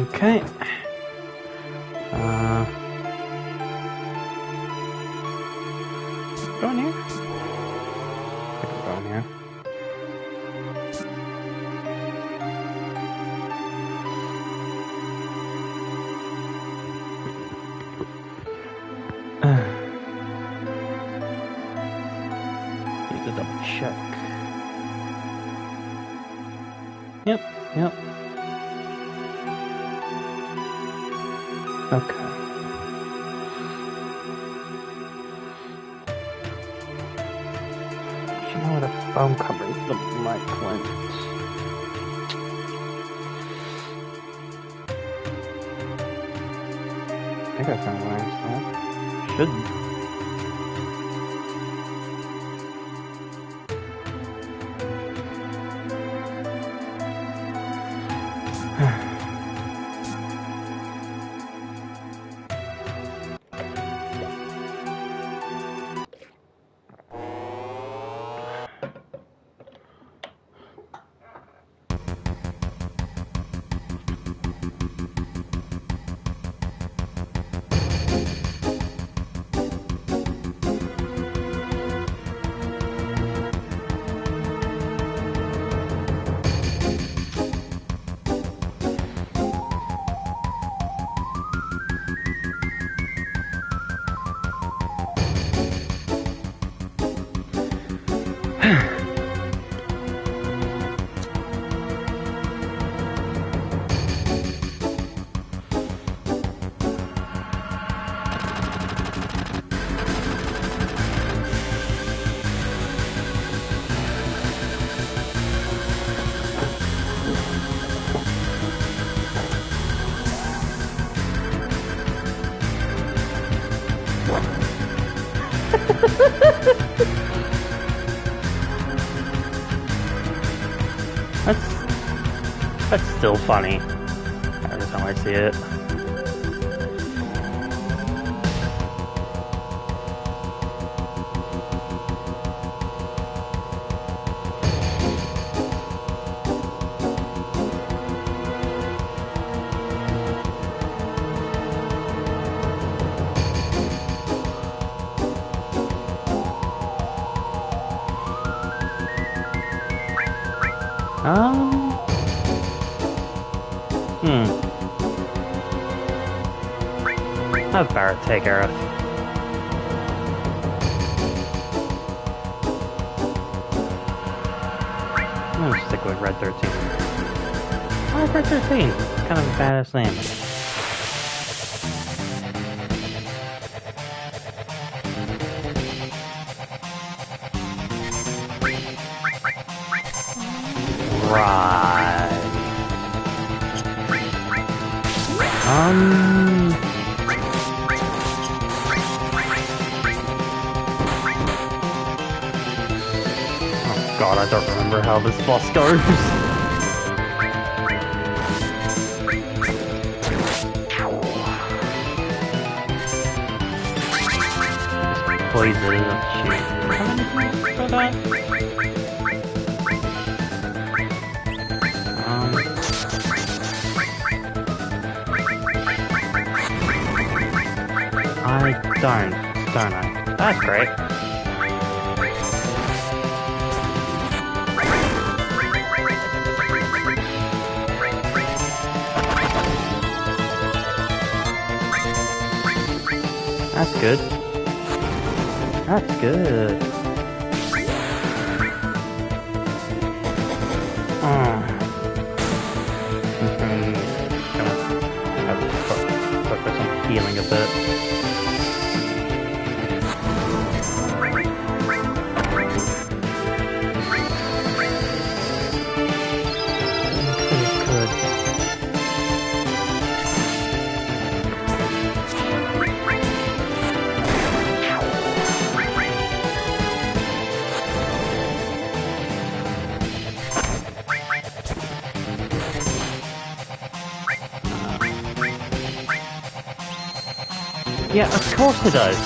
Okay. Go in here? I can go in here. Need to double check. Yep. Okay. You know what? A foam covers the mic lens. I think I found what I said. Should. That's still funny every time I see it. Have Barrett take care of. I'm gonna stick with Red 13. I like Red 13. Kind of a badass name. Right. Oh god, I don't remember how this boss goes. Poison. For that? I don't I? That's great. That's good. That's good. Gonna focus on healing a bit. Yeah, of course it does.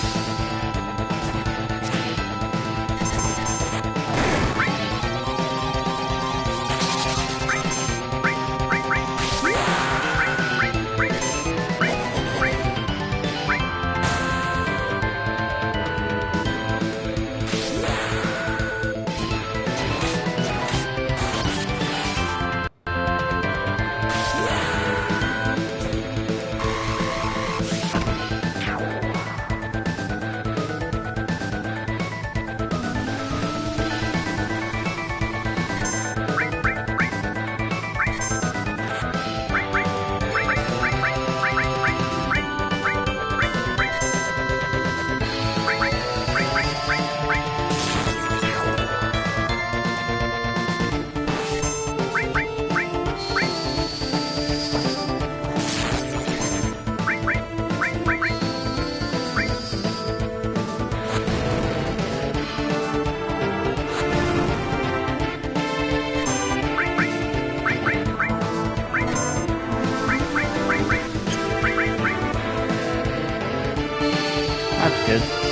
good.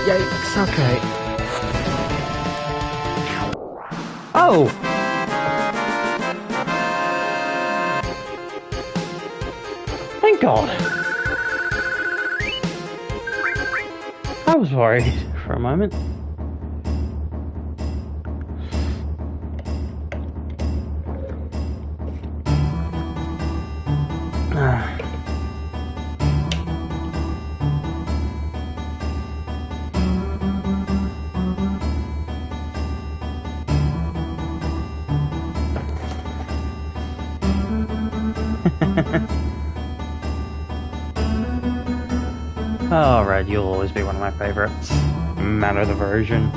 Yikes, okay. Oh! Thank God! I was worried for a moment. Oh, Red, you'll always be one of my favorites. Matter the version.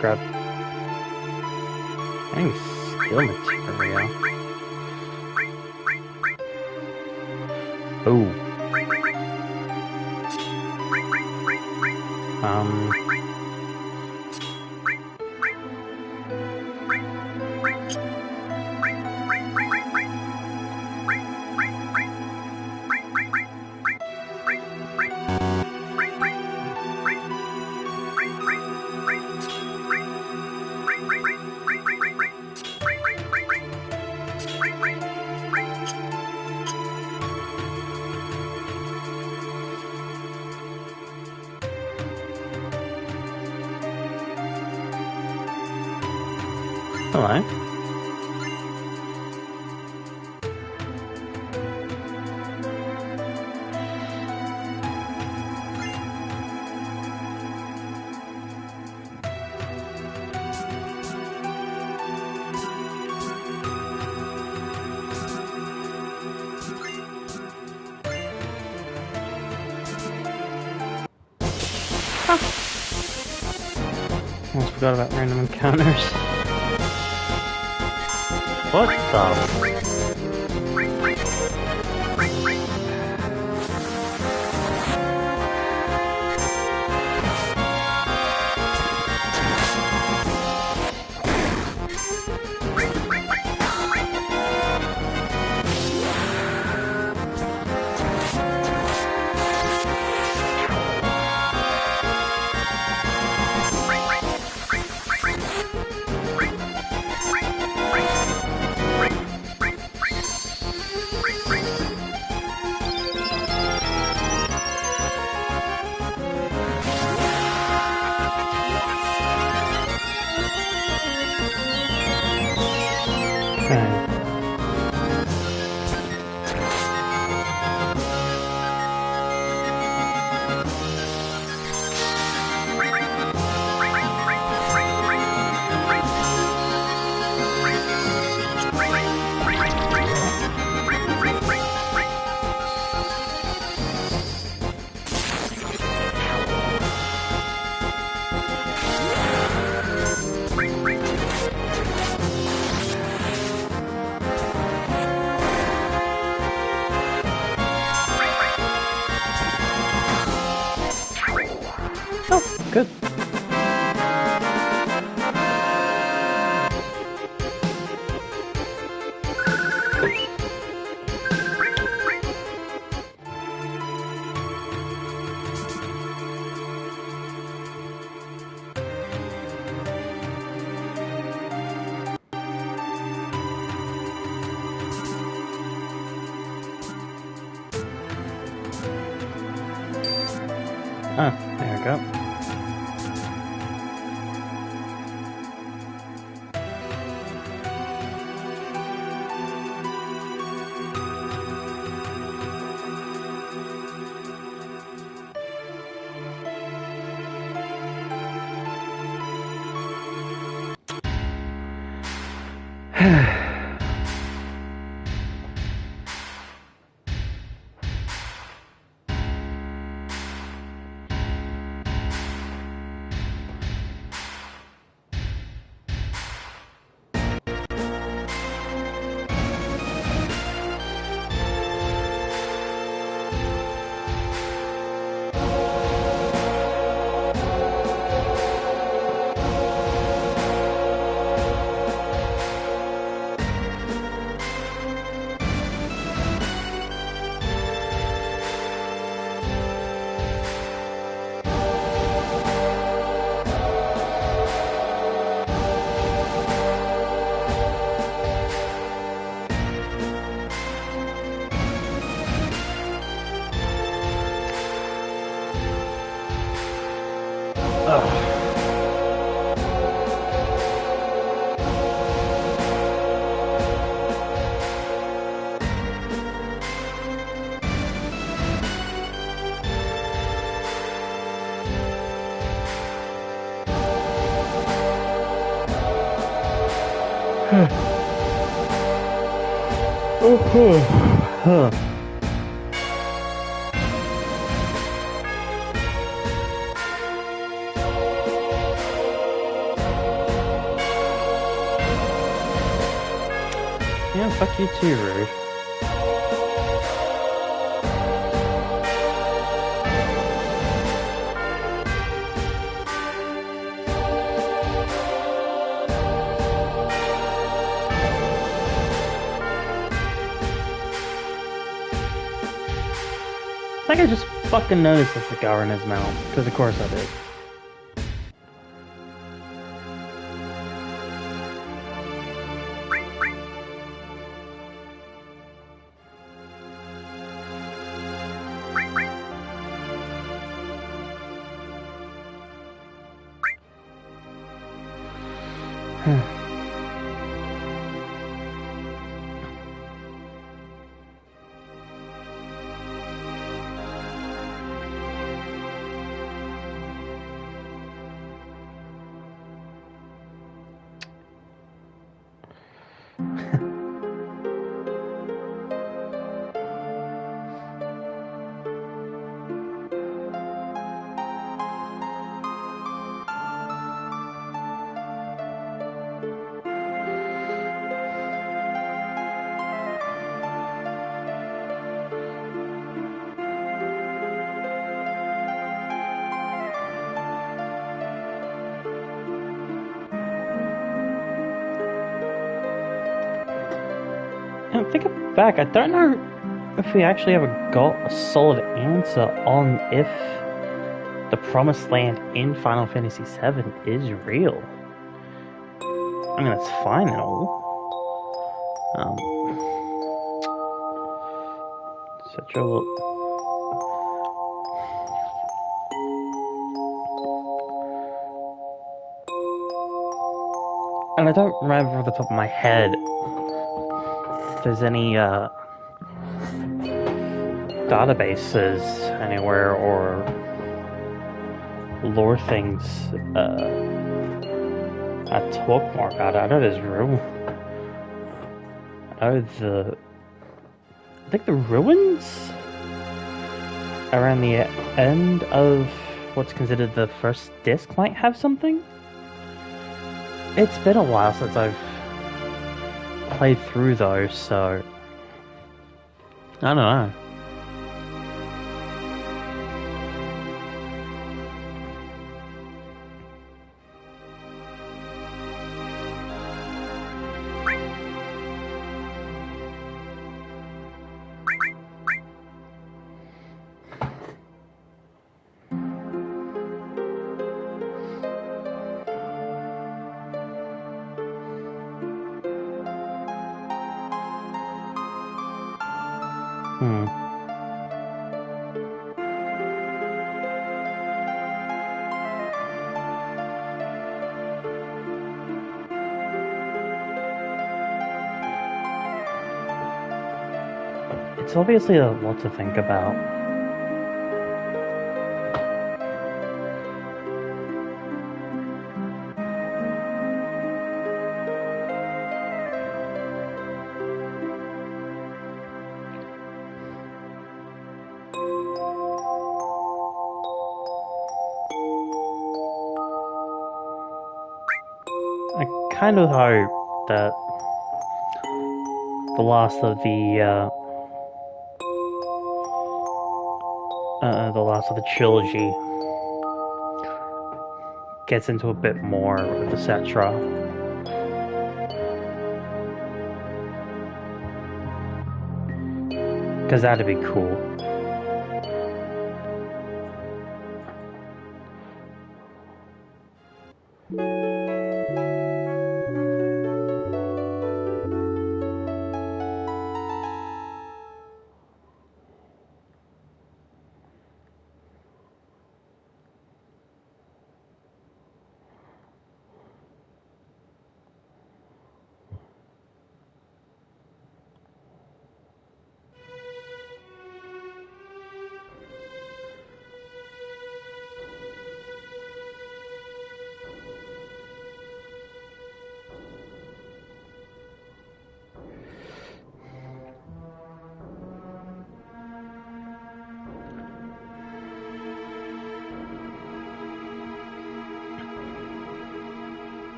Grab any skill material. Oh. Hello. Almost forgot about random encounters. What the? good. Ah, there we go. Huh. Yeah, fuck you too, Rude. I think I just fucking noticed the cigar in his mouth, because of course I did. And think back, I don't know if we actually ever got a solid answer on if the Promised Land in Final Fantasy VII is real. I mean, that's fine and all. Such a little... And I don't remember off the top of my head if there's any databases anywhere or lore things I talk more about it. I know there's room. I think the ruins around the end of what's considered the first disc might have something. It's been a while since I've played through those, so I don't know. Hmm. It's obviously a lot to think about. I kind of hope that the last of the trilogy gets into a bit more of the Cetra. Because that'd be cool.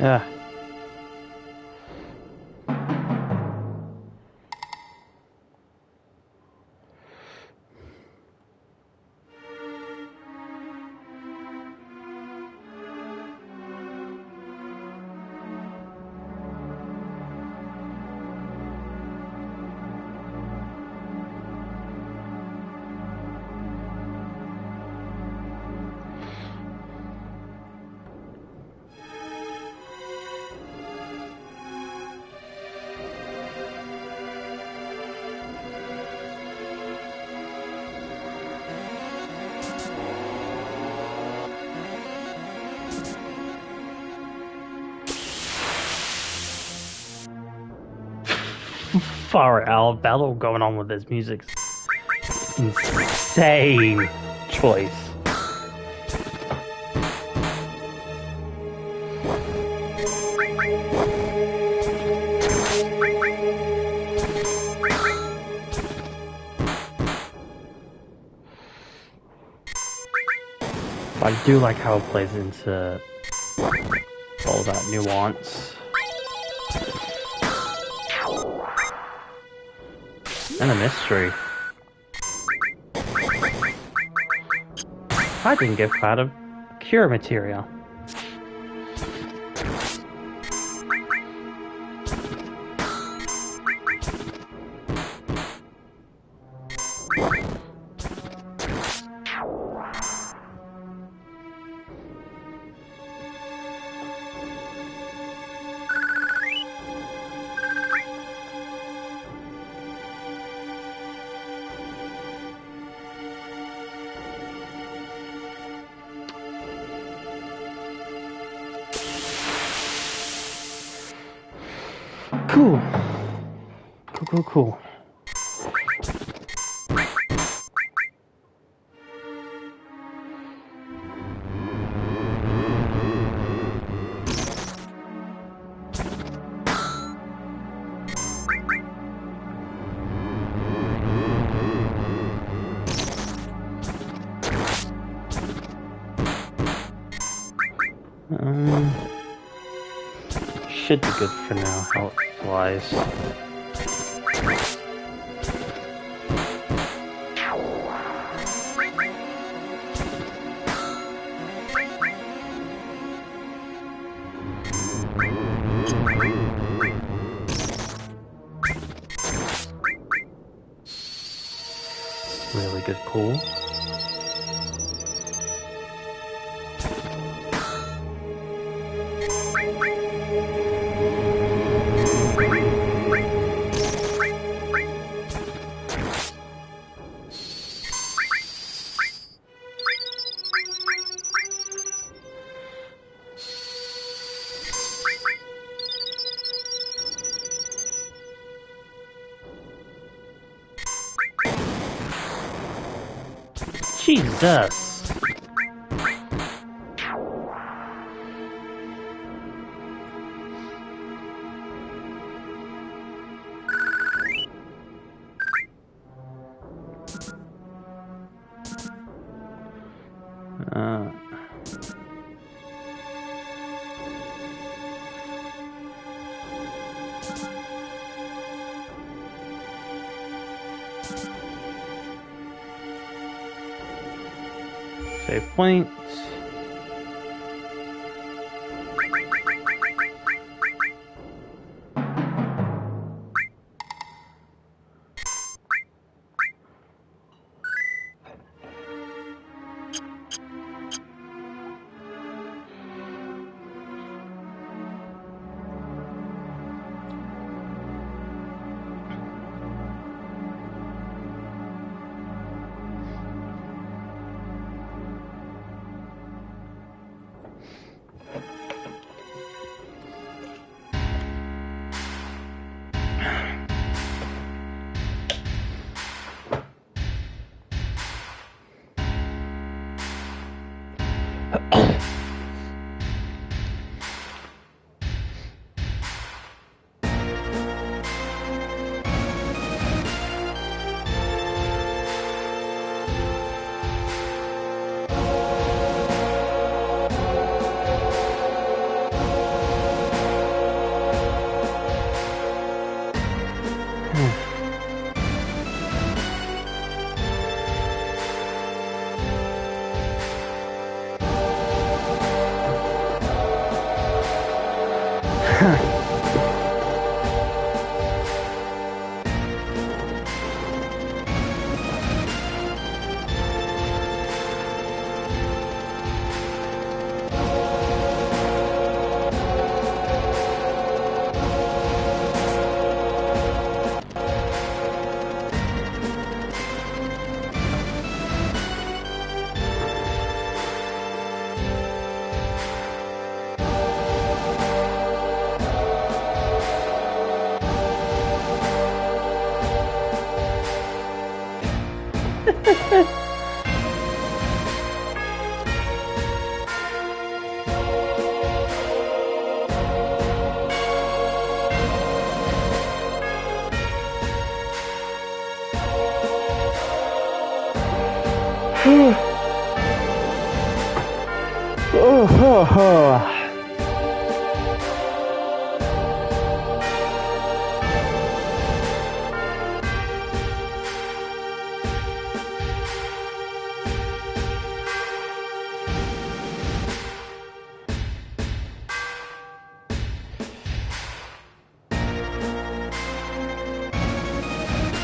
Yeah. Far out battle going on with this music. Insane choice. I do like how it plays into all that nuance. And a mystery. I didn't get out of cure material. Cool. Cool. Should be good for now, health-wise. good pull. Jesus! Save point.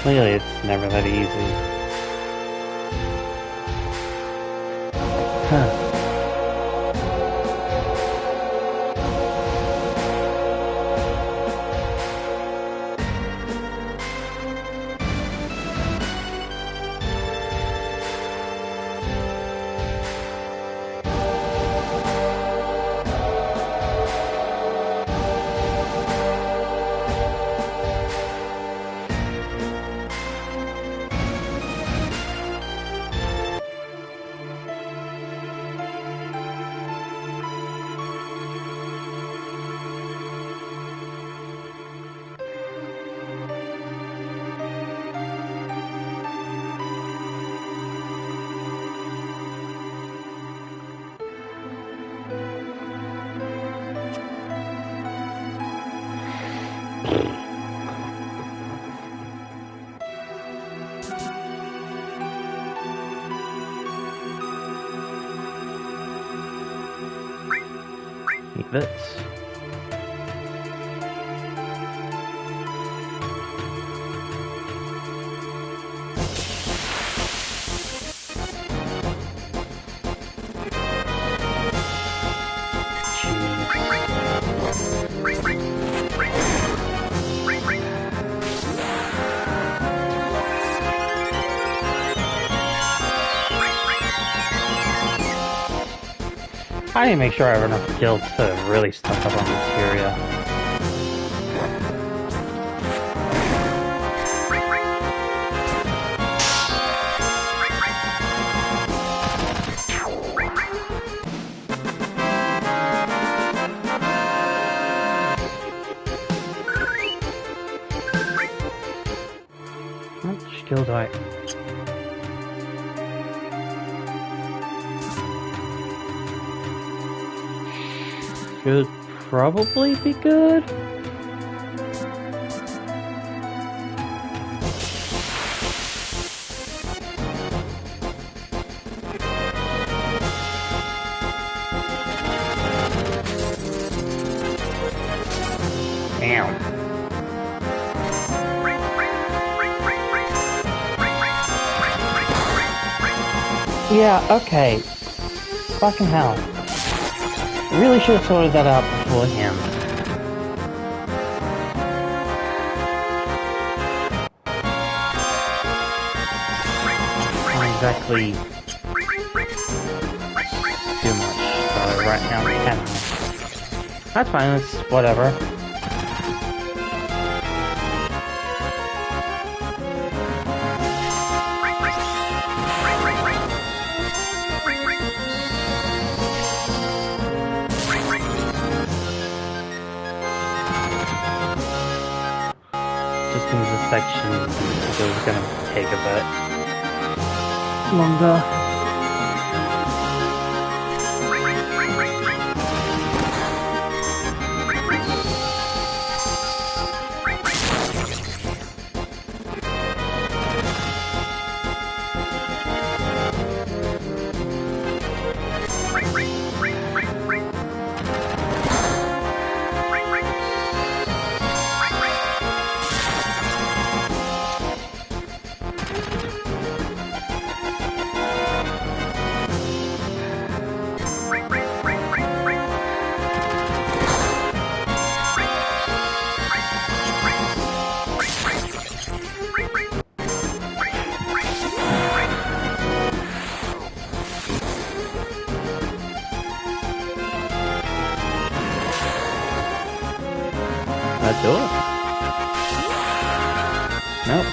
Clearly, it's never that easy. Huh. Bits. I need to make sure I have enough guilds to really stock up on materia. Which guild do I... Should probably be good. Damn. Yeah, okay. Fucking hell. Really should have sorted that out beforehand. Not exactly too much, so right now we can. That's fine, it's whatever. Just means this section is gonna take a bit longer. Let's do it. Nope.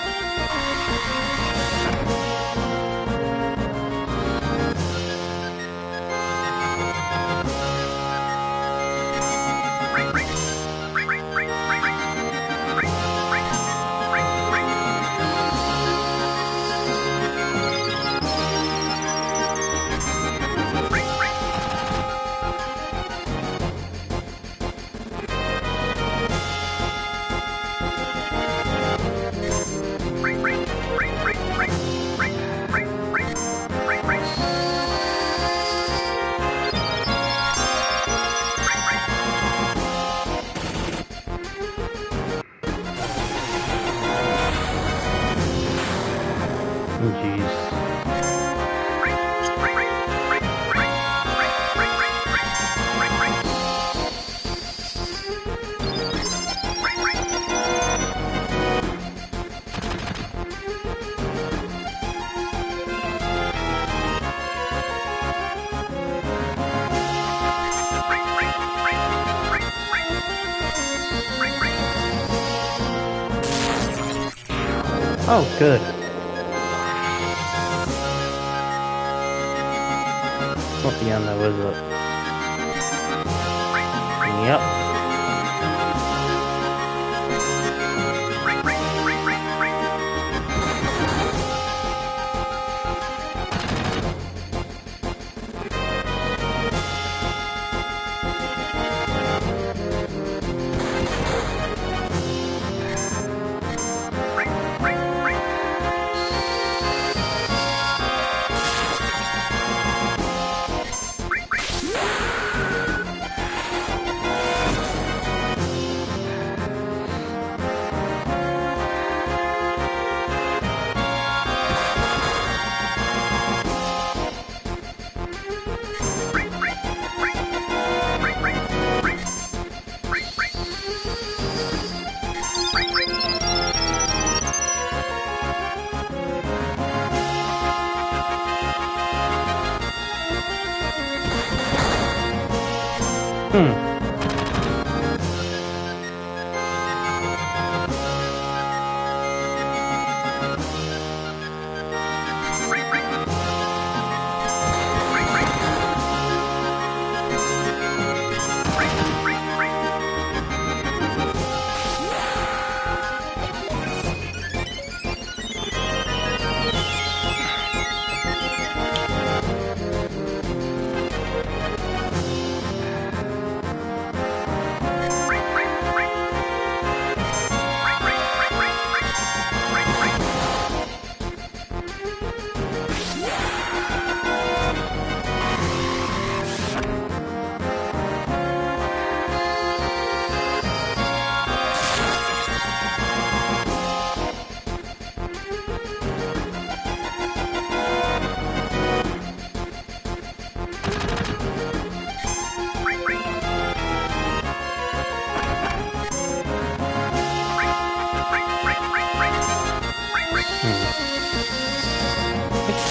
Jeez. Oh, good. Not the end though, is it? Yep. Hmm.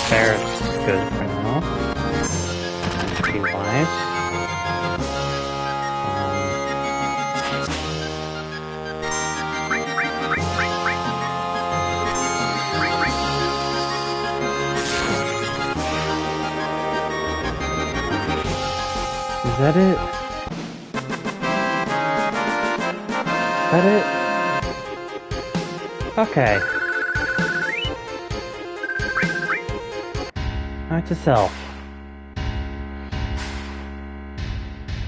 Fair is good for now. Be wise. Is that it? Is that it? Okay. Note to self.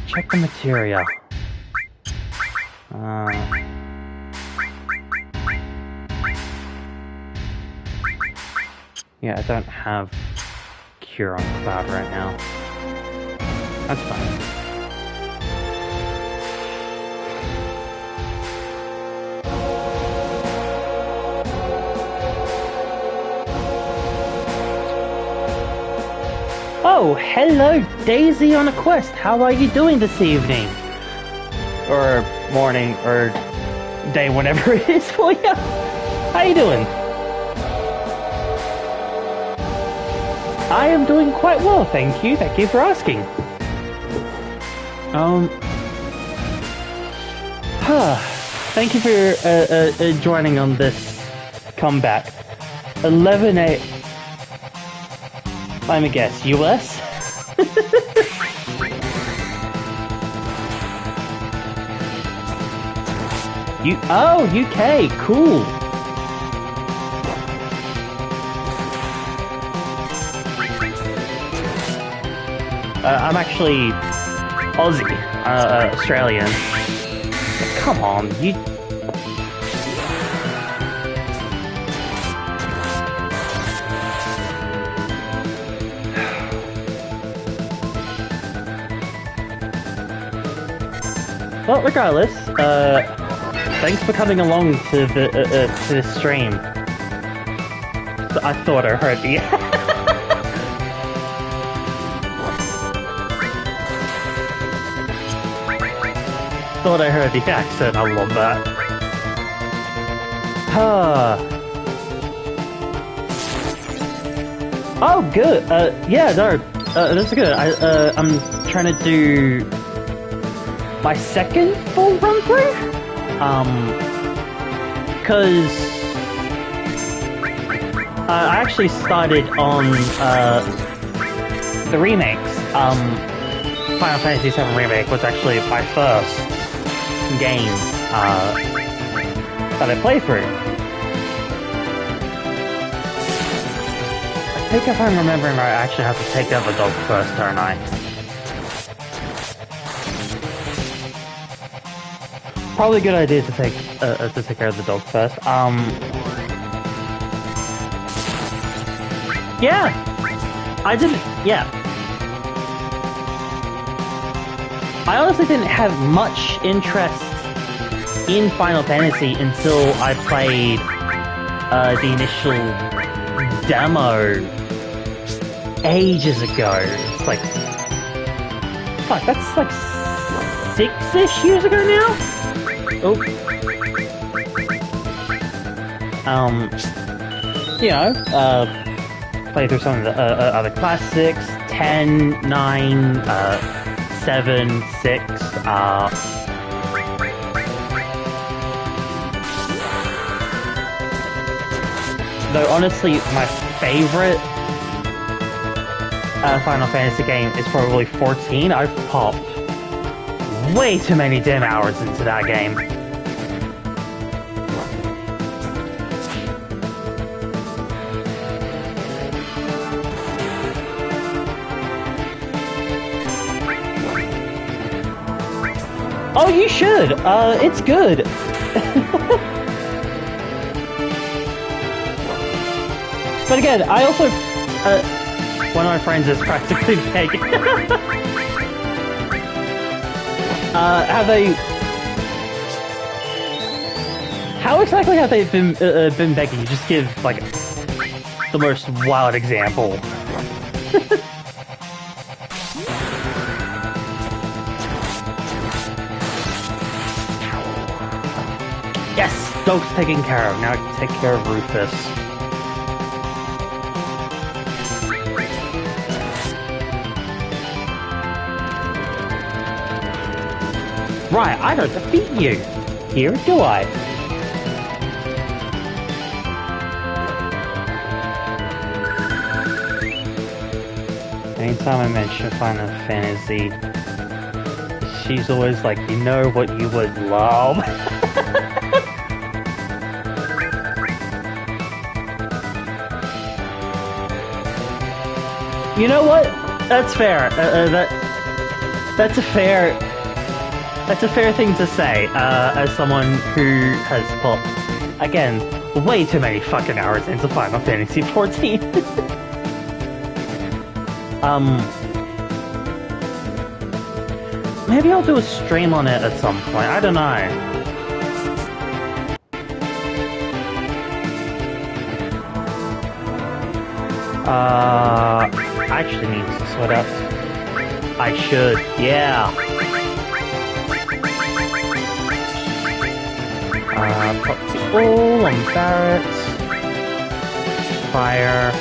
Check the materia. Yeah, I don't have Cure on Cloud right now. That's fine. Oh, hello, Daisy on a quest. How are you doing this evening? Or morning, or day, whenever it is for you. How you doing? I am doing quite well, thank you. Thank you for asking. Thank you for joining on this comeback. 11 let me guess, US? Oh, UK, cool. I'm actually Aussie, Australian. Come on, you... Well, regardless, thanks for coming along to the to this stream. I thought I heard the... thought I heard the accent. I love that. Oh, good. Yeah, no, that's good. I'm trying to do my second full run through. Because I actually started on the remakes. Final Fantasy VII Remake was actually my first game that I played through. I think if I'm remembering right, I actually have to take out the dog first, don't I? Probably a good idea to take care of the dog first. Yeah, I didn't. Yeah, I honestly didn't have much interest in Final Fantasy until I played the initial demo ages ago. It's like, fuck, that's like 6-ish years ago now. Oh. You know, play through some of the other classics, 10, 9, 7, 7, 6. Though honestly, my favorite Final Fantasy game is probably 14. I've popped way too many damn hours into that game. Oh, you should! It's good! But again, I also... one of my friends is practically begging. Have they... How exactly have they been begging? You just give, like, the most wild example. Yes! Dog's taken care of. Now I can take care of Rufus. Right, I don't defeat you! Here, do I? Anytime I mention Final Fantasy, she's always like, you know what you would love? You know what? That's fair. That's a fair... That's a fair thing to say, as someone who has put, again, way too many fucking hours into Final Fantasy XIV. Maybe I'll do a stream on it at some point, I don't know. I actually need to sort out... I should, yeah. Pop the all on Barrett. Fire.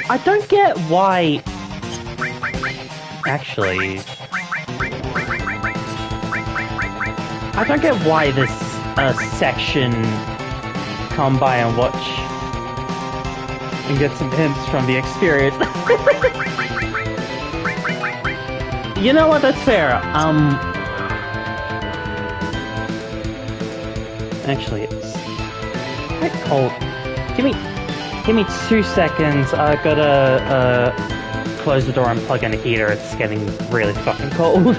I don't get why... Actually... I don't get why this section come by and watch and get some hints from the experience. You know what? That's fair. Actually, it's quite cold. Give me 2 seconds. I gotta close the door and plug in a heater. It's getting really fucking cold.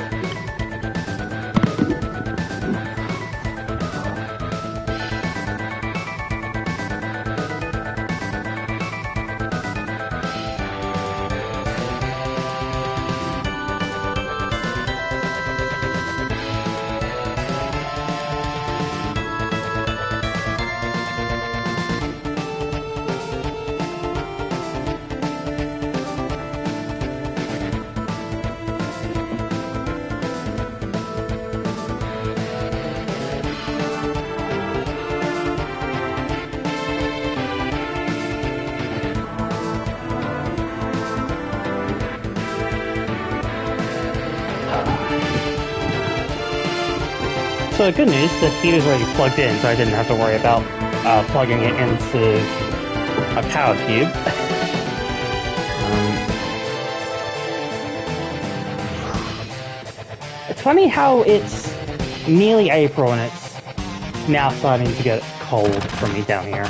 So good news, the heater's already plugged in, so I didn't have to worry about plugging it into a power cube. It's funny how it's nearly April and it's now starting to get cold for me down here.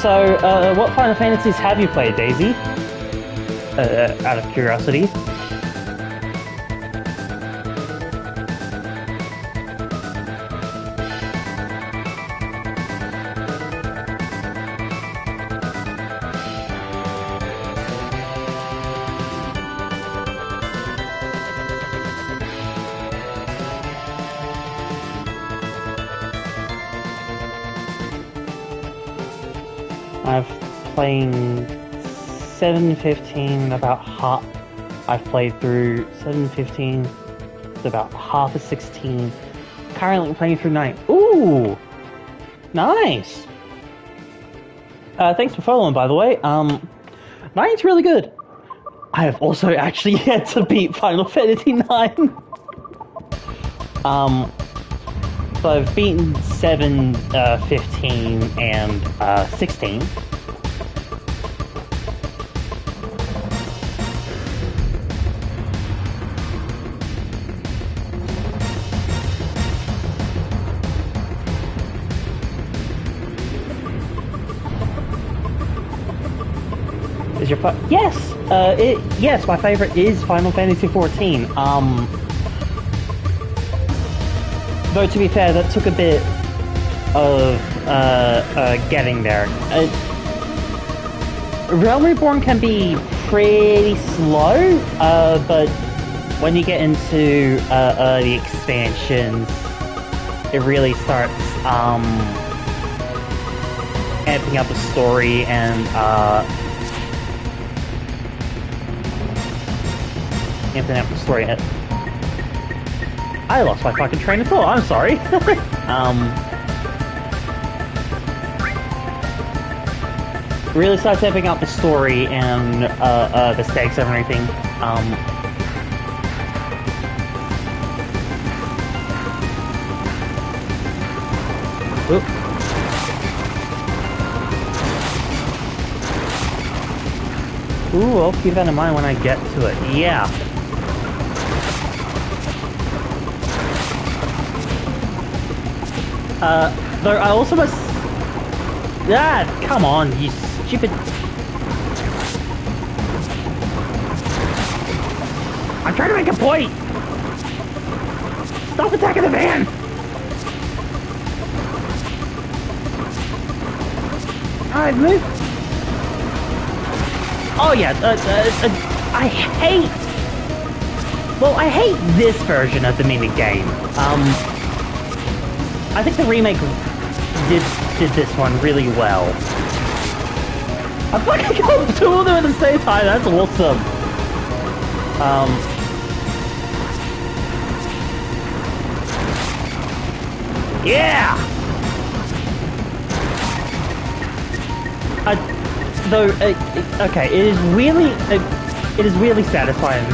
So, what Final Fantasies have you played, Daisy? Out of curiosity. I've playing 7.15 about half. I've played through 7.15 to about half of 16. Currently playing through 9. Ooh, nice. Thanks for following, by the way. 9's really good. I have also actually yet to beat Final Fantasy 9. So I've beaten 7, 15, and 16. Is your yes? Yes, my favorite is Final Fantasy 14. Though to be fair, that took a bit of getting there. Realm Reborn can be pretty slow, but when you get into the expansions, it really starts amping up the story and amping up the story. I lost my fucking train of thought, I'm sorry. Really starts amping up the story and the stakes and everything. Ooh, I'll keep that in mind when I get to it. Yeah. Though I also must... Ah, come on, you stupid... I'm trying to make a point! Stop attacking the van! Alright, move! Oh yeah, I hate... Well, I hate this version of the minigame. I think the remake did this one really well. I fucking got two of them at the same time, that's awesome. Yeah! Okay, it is really satisfying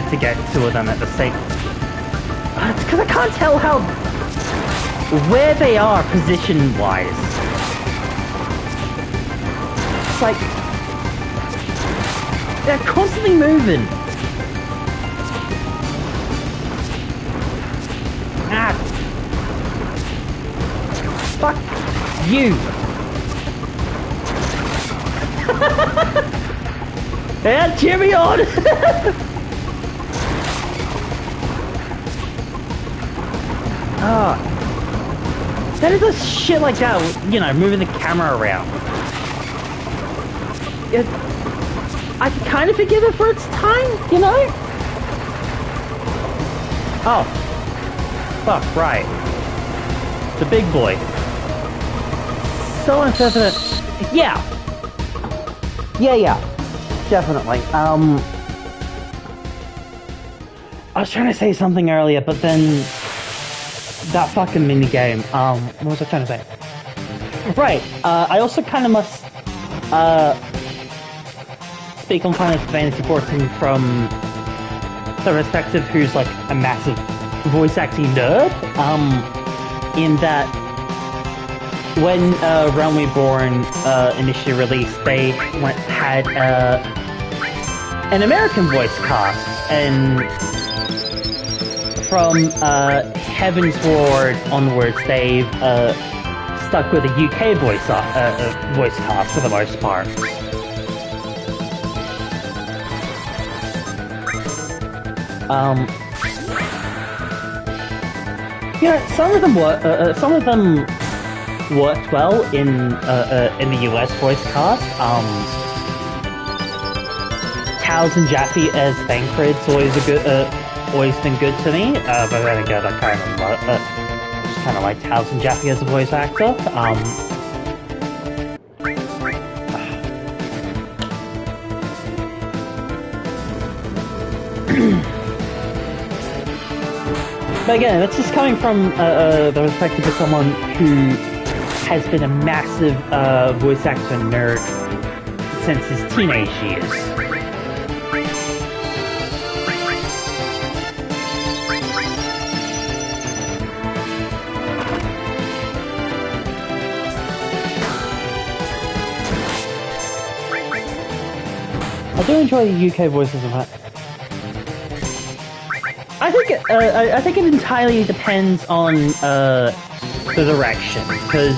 to get two of them at the same... It's because I can't tell where they are position-wise. It's like... They're constantly moving. Ah! Fuck you! Yeah, cheer me on! Ah. Then it does shit like that, you know, moving the camera around. I can kind of forgive it for its time, you know? Oh. Fuck, right. The big boy. So unfair for that. Yeah. Yeah. Definitely. I was trying to say something earlier, but then... That fucking minigame, what was I trying to say? Right, I also kind of must, speak on Final Fantasy 14 from the perspective who's like a massive voice acting nerd, in that when, Realm Reborn, initially released, they had, an American voice cast, and from, Heavensward onwards, they've stuck with a UK voice cast for the most part. Yeah, some of them worked well in the US voice cast. Towson Jaffe as Thancred's always been good to me, but then again, I just kind of like Towson Jaffe as a voice actor. But again, that's just coming from the perspective of someone who has been a massive voice actor nerd since his teenage years. I do enjoy the UK voices of that. I think it entirely depends on the direction, because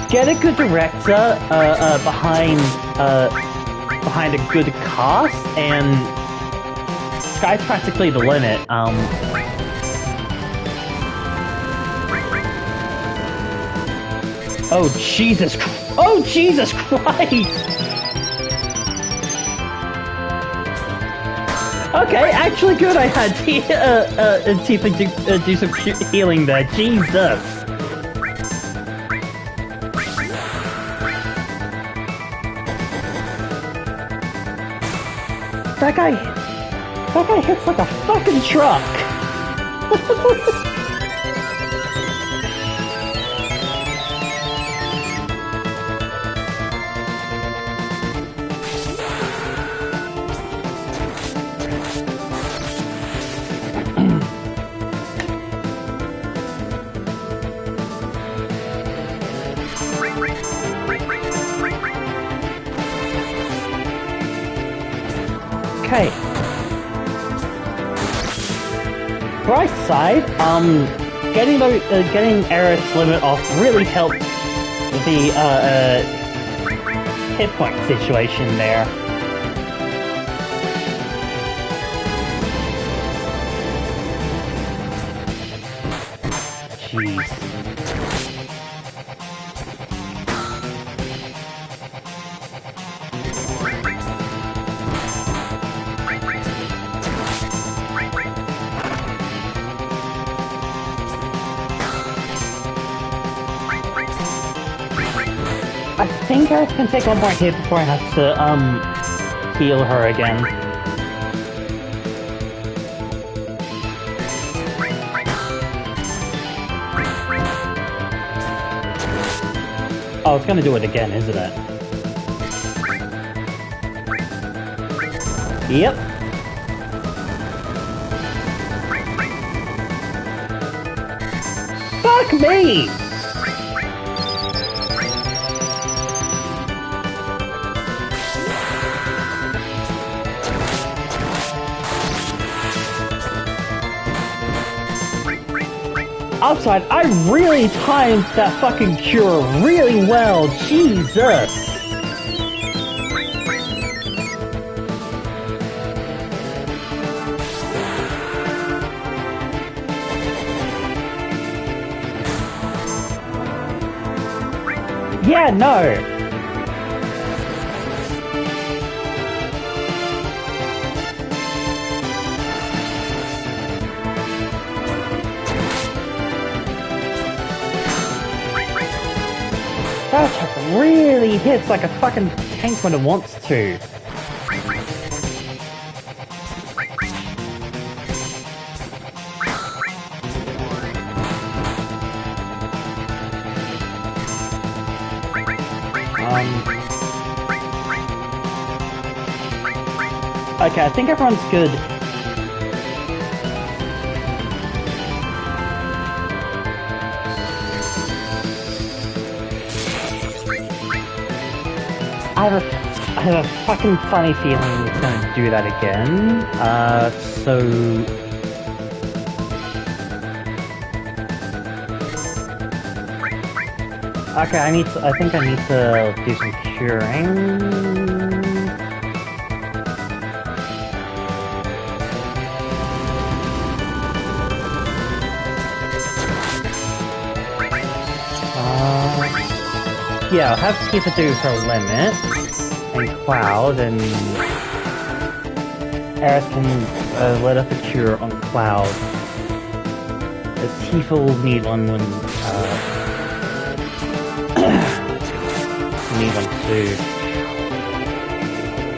get a good director behind a good cast, and sky's practically the limit. Oh Jesus! Oh Jesus Christ! Okay, actually good I had Tifa do some healing there. Jesus! That guy hits like a fucking truck! Okay. Bright side, getting Eric's limit off really helped the hit point situation there. Jeez. I think I can take one more hit before I have to, heal her again. Oh, it's gonna do it again, isn't it? Yep. Fuck me! Outside, I really timed that fucking cure really well, Jesus! Yeah, no! That attack really hits like a fucking tank when it wants to. Okay, I think everyone's good. I have a fucking funny feeling it's gonna do that again. So... Okay, I think I need to do some curing. Yeah, I'll have Tifa do her limit, and Cloud, and Aerith can let up a cure on Cloud. Tifa will need one when, need one too.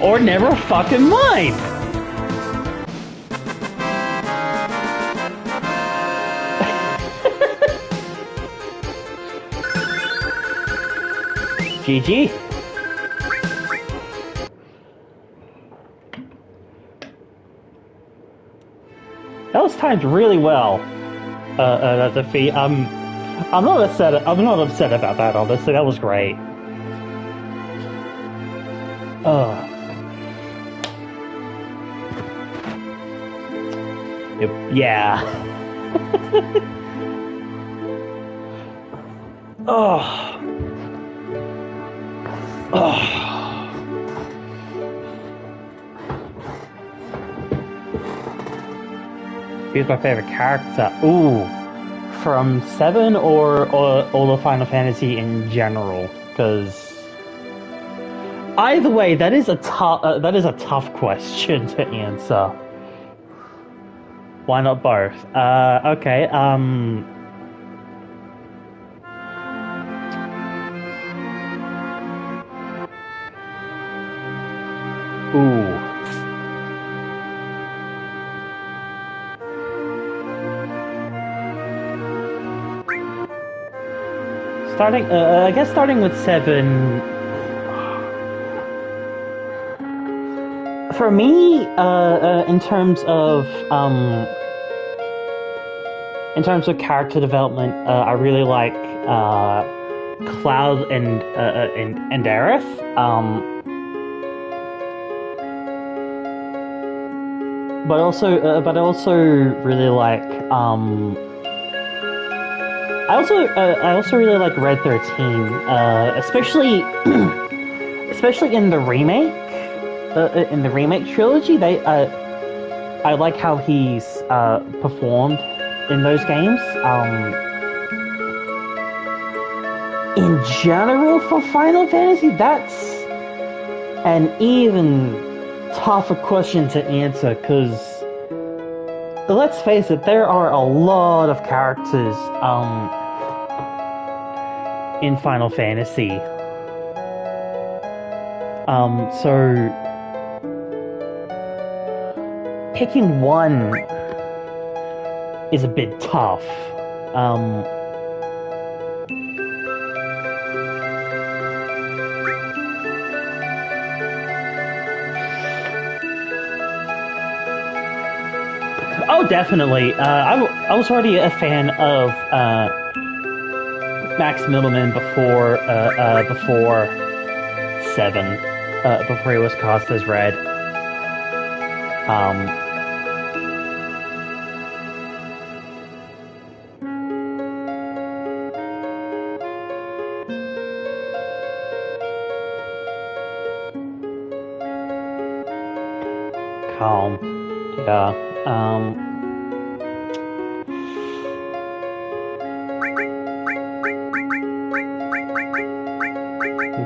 Or never fucking mind! GG. That was timed really well. That defeat. I'm not upset. I'm not upset about that. Honestly, that was great. Yeah. Oh. Who's my favorite character? Ooh, from 7 or all of Final Fantasy in general? Because either way, that is a tough question to answer. Why not both? Okay. Ooh. I guess starting with 7. For me, in terms of character development, I really like Cloud and Aerith. But I also really like I also really like Red 13, especially in the remake. In the remake trilogy, I like how he's performed in those games. In general, for Final Fantasy, that's an even tougher question to answer, because let's face it, there are a lot of characters in Final Fantasy. So picking one is a bit tough. Oh, definitely. I was already a fan of Max Middleman before 7, before he was cast as Red. Calm. Yeah.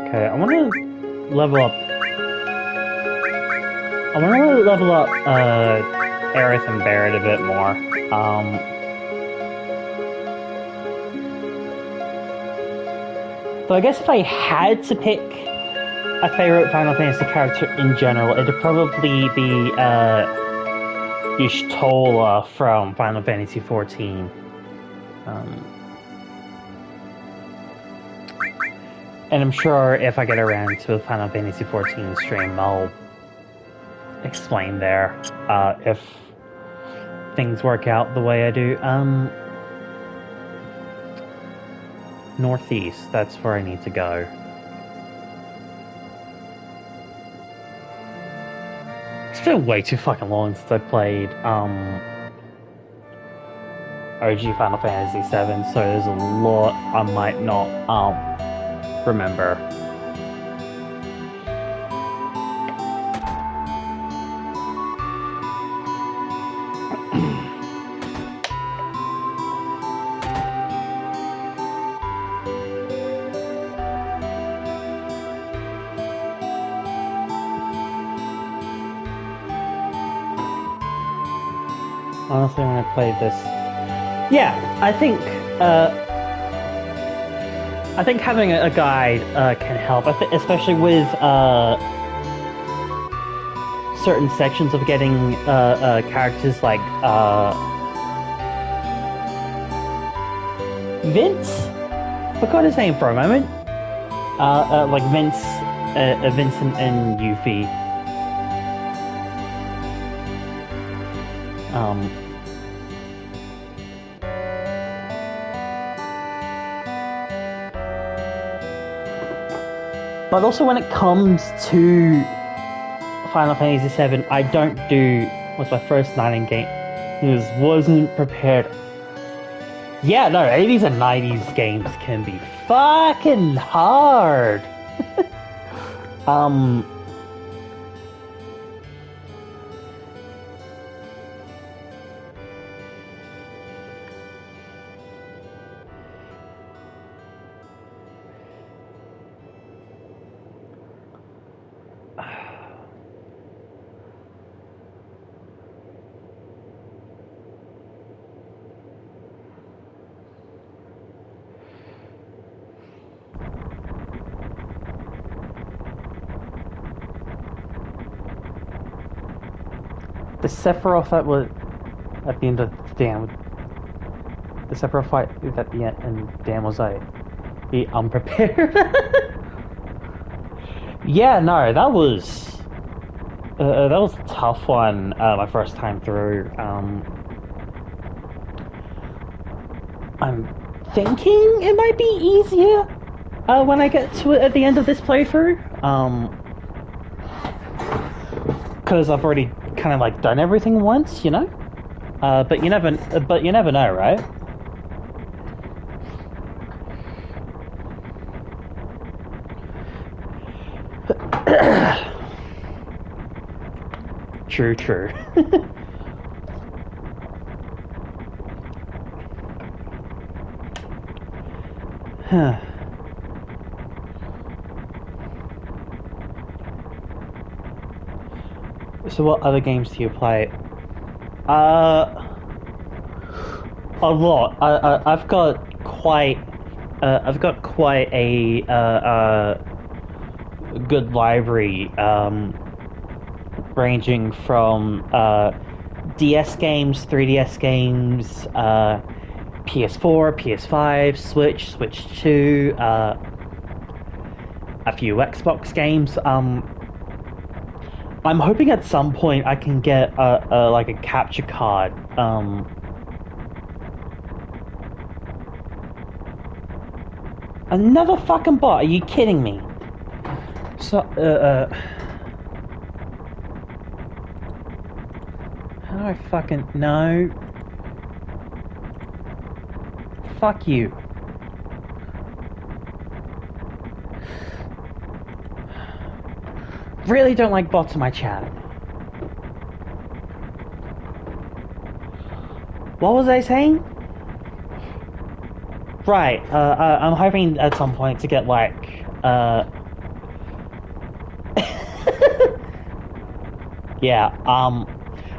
Okay, I want to level up. I want to level up Aerith and Barret a bit more. So I guess if I had to pick a favorite Final Fantasy character in general, it'd probably be Y'shtola from Final Fantasy XIV. And I'm sure if I get around to a Final Fantasy XIV stream, I'll explain there, if things work out the way I do. Northeast, that's where I need to go. It's been way too fucking long since I played OG Final Fantasy VII, so there's a lot I might not remember. Honestly, when I played this, yeah, I think having a guide can help. Especially with certain sections of getting characters like Vince. Forgot his name for a moment. Like Vincent and Yuffie. Um, but also when it comes to Final Fantasy VII, I don't do what's my first night in game. Because wasn't prepared. Yeah, no, 80s and 90s games can be fucking hard. The Sephiroth that was at the end of the dam. The Sephiroth fight at the end and dam was like the unprepared. Yeah, no, that was a tough one. My first time through. I'm thinking it might be easier when I get to it at the end of this playthrough. Because I've already kind of like done everything once, you know. But you never know, right? True, true. Huh. So what other games do you play? A lot. I've got quite a good library, ranging from DS games, 3DS games, PS4, PS5, Switch 2, a few Xbox games. I'm hoping at some point I can get like a capture card. Another fucking bot? Are you kidding me? So, how do I fucking... No. Fuck you. Really don't like bots in my chat. What was I saying? Right, I'm hoping at some point to get like, yeah, I'm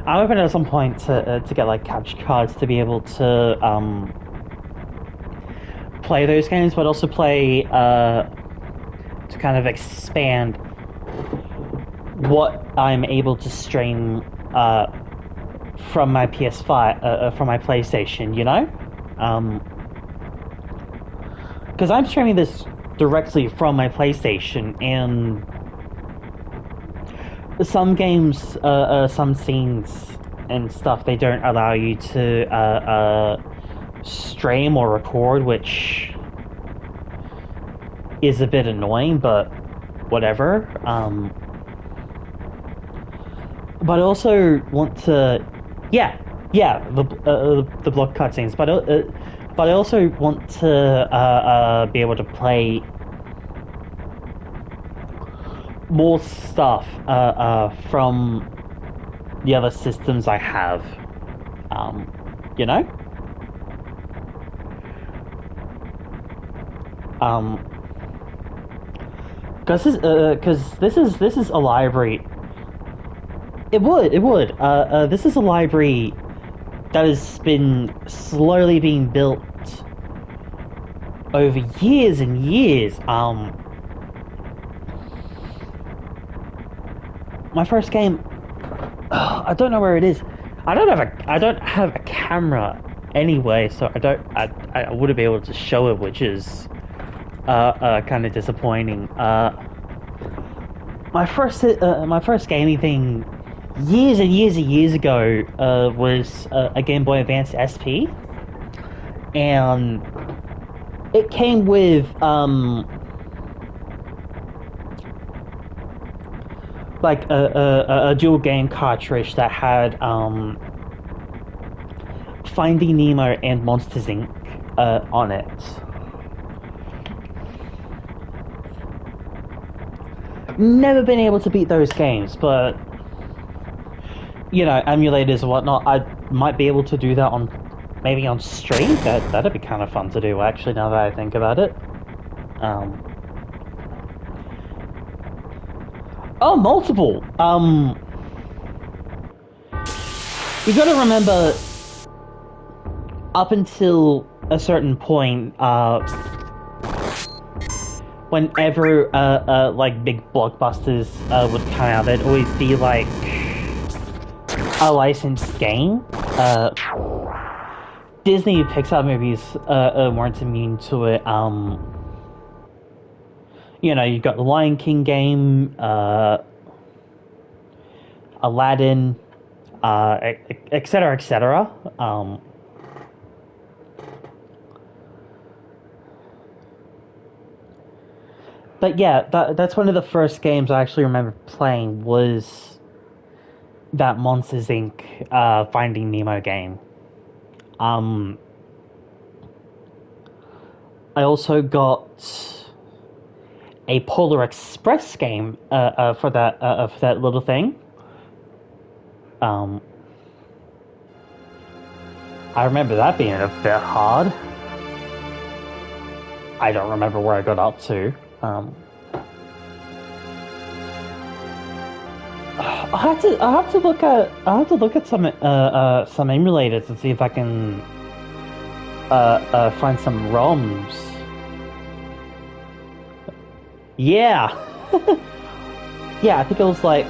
hoping at some point to get like capture cards to be able to play those games, but also play to kind of expand what I'm able to stream from my PS5, from my PlayStation, you know? Because I'm streaming this directly from my PlayStation, and some games, some scenes and stuff, they don't allow you to stream or record, which is a bit annoying, but whatever. But I also want to, yeah, the block cutscenes, but I also want to be able to play more stuff from the other systems I have, you know? Because this is a library. It would. This is a library that has been slowly being built over years and years. My first game, I don't know where it is. I don't have a camera anyway, so I wouldn't be able to show it, which is kind of disappointing. My first gaming thing years and years and years ago was a Game Boy Advance SP, and it came with like a dual game cartridge that had Finding Nemo and Monsters Inc. On it. Never been able to beat those games, but you know, emulators and whatnot, I might be able to do that on maybe on stream. That'd be kind of fun to do, actually. Now that I think about it. Oh, multiple. You got to remember, up until a certain point, whenever like big blockbusters would come out, there'd always be like a licensed game. Disney Pixar movies weren't immune to it. You know, you've got the Lion King game, Aladdin, etc., etc. But yeah, that's one of the first games I actually remember playing was that Monsters Inc. Finding Nemo game. I also got a Polar Express game for that little thing. I remember that being a bit hard. I don't remember where I got up to. I'll have to look at some emulators and see if I can find some ROMs. Yeah. Yeah, I think it was like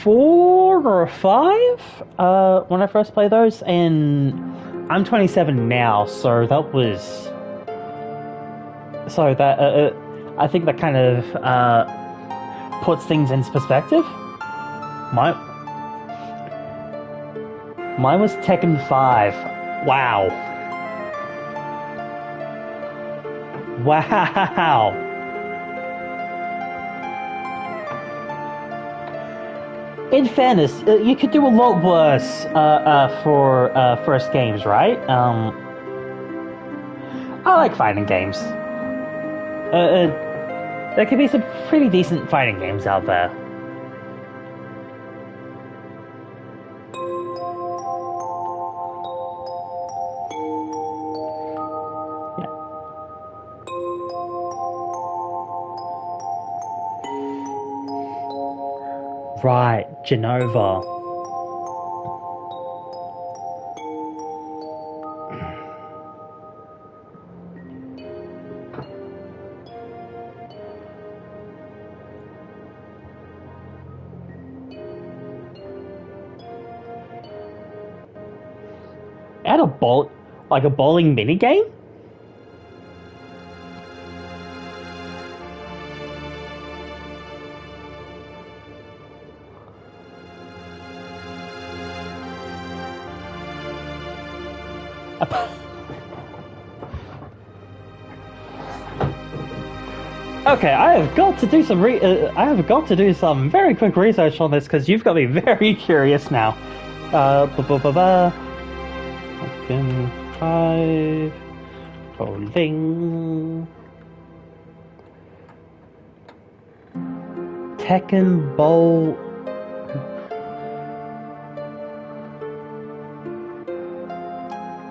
4 or 5 when I first played those, and I'm 27 now, so that was I think that kind of puts things into perspective. Mine was Tekken 5. Wow. Wow. In fairness, you could do a lot worse for first games, right? I like fighting games. There could be some pretty decent fighting games out there. Yeah. Right, Genova. At a like a bowling mini game? Okay, I have got to do some very quick research on this because you've got me very curious now. Tekken 5 bowling. Tekken Bowl.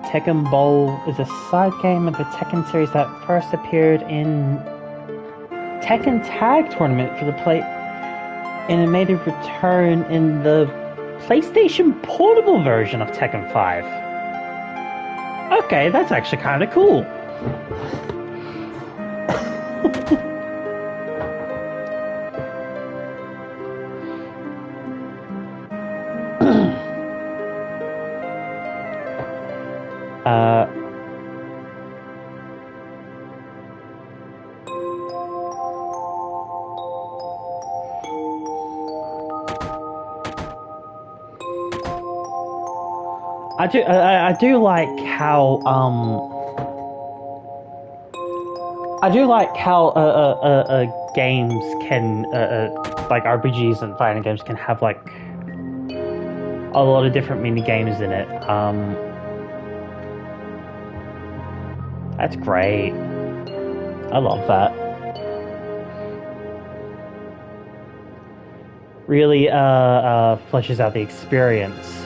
Tekken Bowl is a side game of the Tekken series that first appeared in Tekken Tag Tournament for the and it made a return in the PlayStation Portable version of Tekken 5. Okay, that's actually kind of cool. I do like how games can like RPGs and fighting games can have like a lot of different mini games in it. That's great. I love that. Really fleshes out the experience.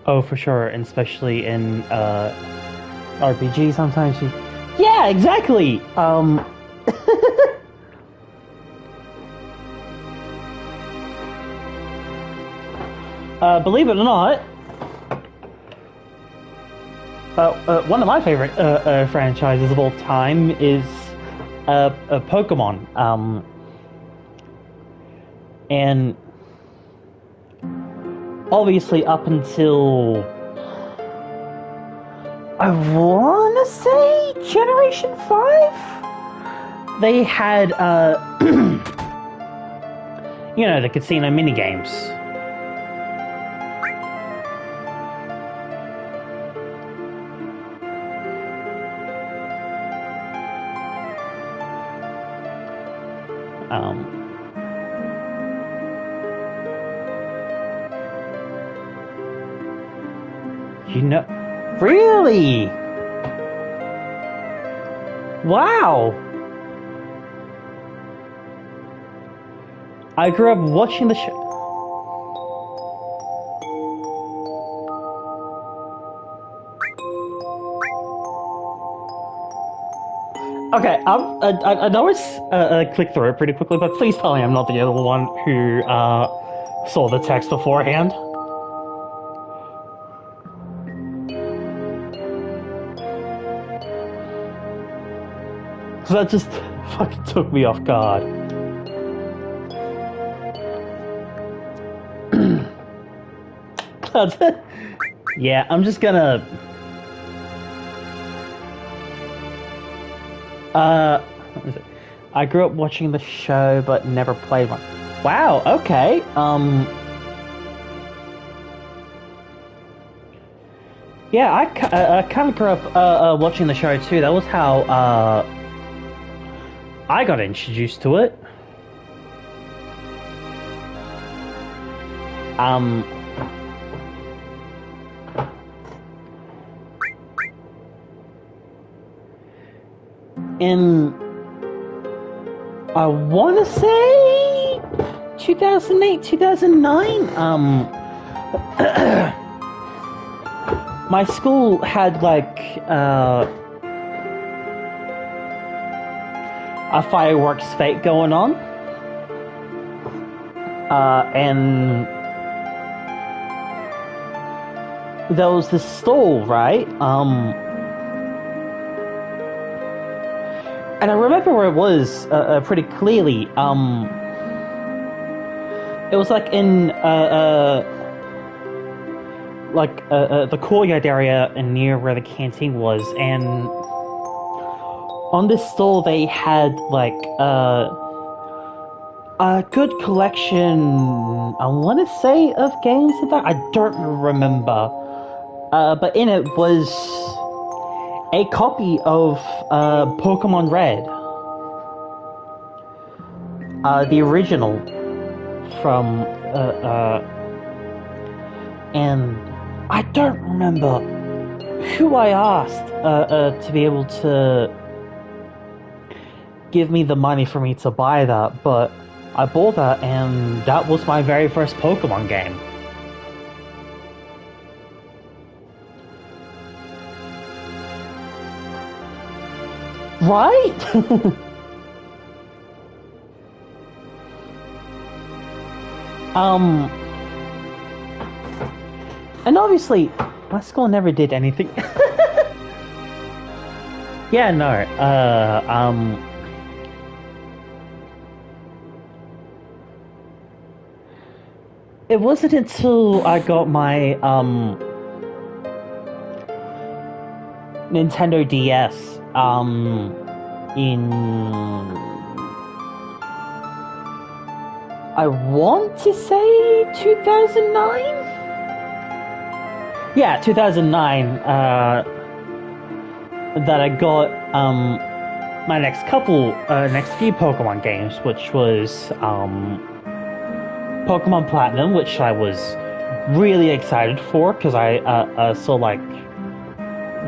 Oh, for sure, and especially in RPG sometimes you... Yeah, exactly! Believe it or not, one of my favorite franchises of all time is Pokemon. And obviously up until I wanna say Generation 5, they had you know, the casino minigames. You know, really? Wow! I grew up watching the show. Okay, I know it's click through it pretty quickly, but please tell me I'm not the other one who saw the text beforehand. That just fucking took me off guard. That's it. Yeah, I'm just gonna... what is it? I grew up watching the show, but never played one. Wow, okay, yeah, I kind of grew up watching the show too. That was how I got introduced to it. In I want to say 2008, 2009. My school had like a fireworks fete going on, and there was this stall, right? And I remember where it was pretty clearly. It was like in the courtyard area and near where the canteen was, and on this stall they had like a good collection. I want to say of games of that. I don't remember, but in it was a copy of Pokemon Red, the original from and I don't remember who I asked to be able to give me the money for me to buy that, but I bought that, and that was my very first Pokemon game. Right? And obviously, my school never did anything. Yeah, no, it wasn't until I got my, Nintendo DS, in I want to say 2009? Yeah, 2009, that I got, my next few Pokemon games, which was, Pokemon Platinum, which I was really excited for, because I saw, like,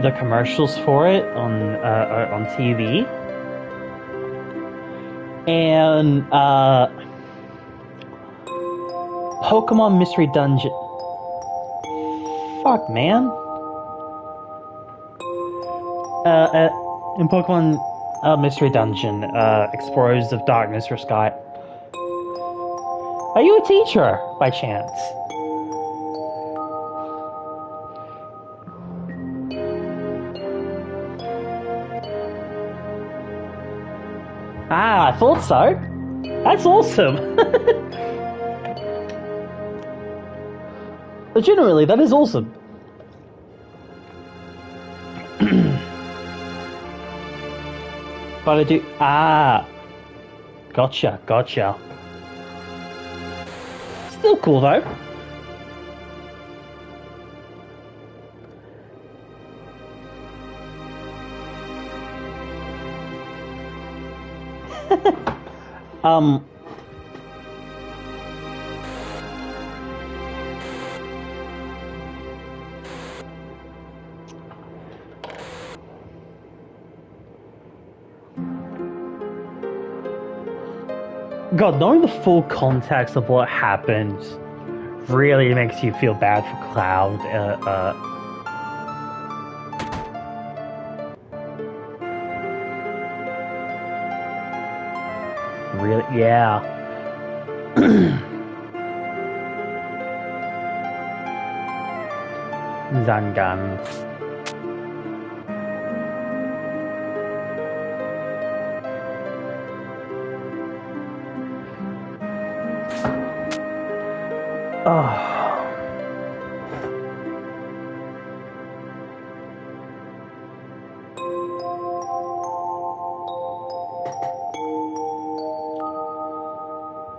the commercials for it on TV. And, Pokemon Mystery Dungeon. Fuck, man. In Pokemon Mystery Dungeon, Explorers of Darkness or Sky. Are you a teacher, by chance? Ah, I thought so. That's awesome. Legitimately, that is awesome. But I do... Ah. Gotcha. Still cool, though. God, knowing the full context of what happened really makes you feel bad for Cloud. Really, yeah. Zangan. Oh.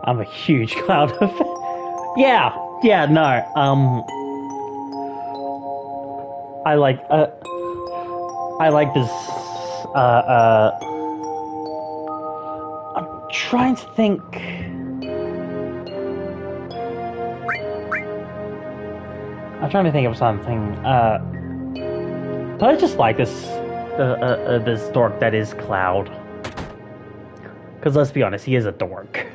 I'm a huge Cloud fan. Yeah, no. I like this. I'm trying to think. I'm trying to think of something. But I just like this dork that is Cloud. Because let's be honest, he is a dork.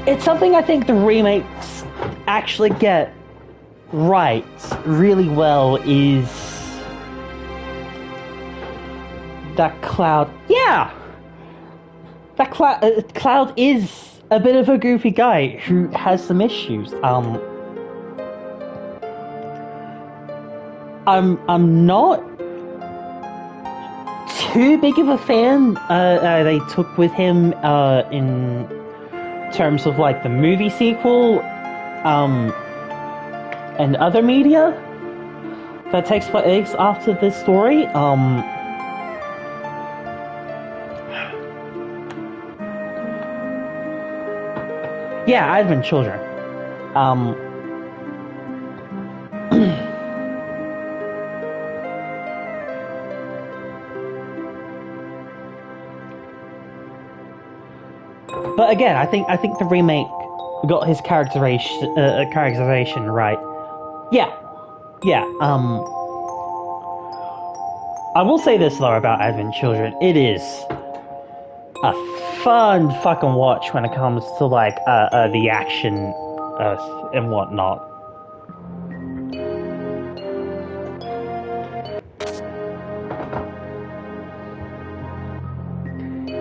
It's something I think the remakes actually get right really well is that Cloud. Yeah! That Cloud is a bit of a goofy guy who has some issues. I'm not too big of a fan they took with him in terms of like the movie sequel and other media that takes place after this story. Yeah, Advent Children. But again, I think the remake got his characterization right. Yeah. I will say this though about Advent Children: it is a fun fucking watch when it comes to like the action and whatnot.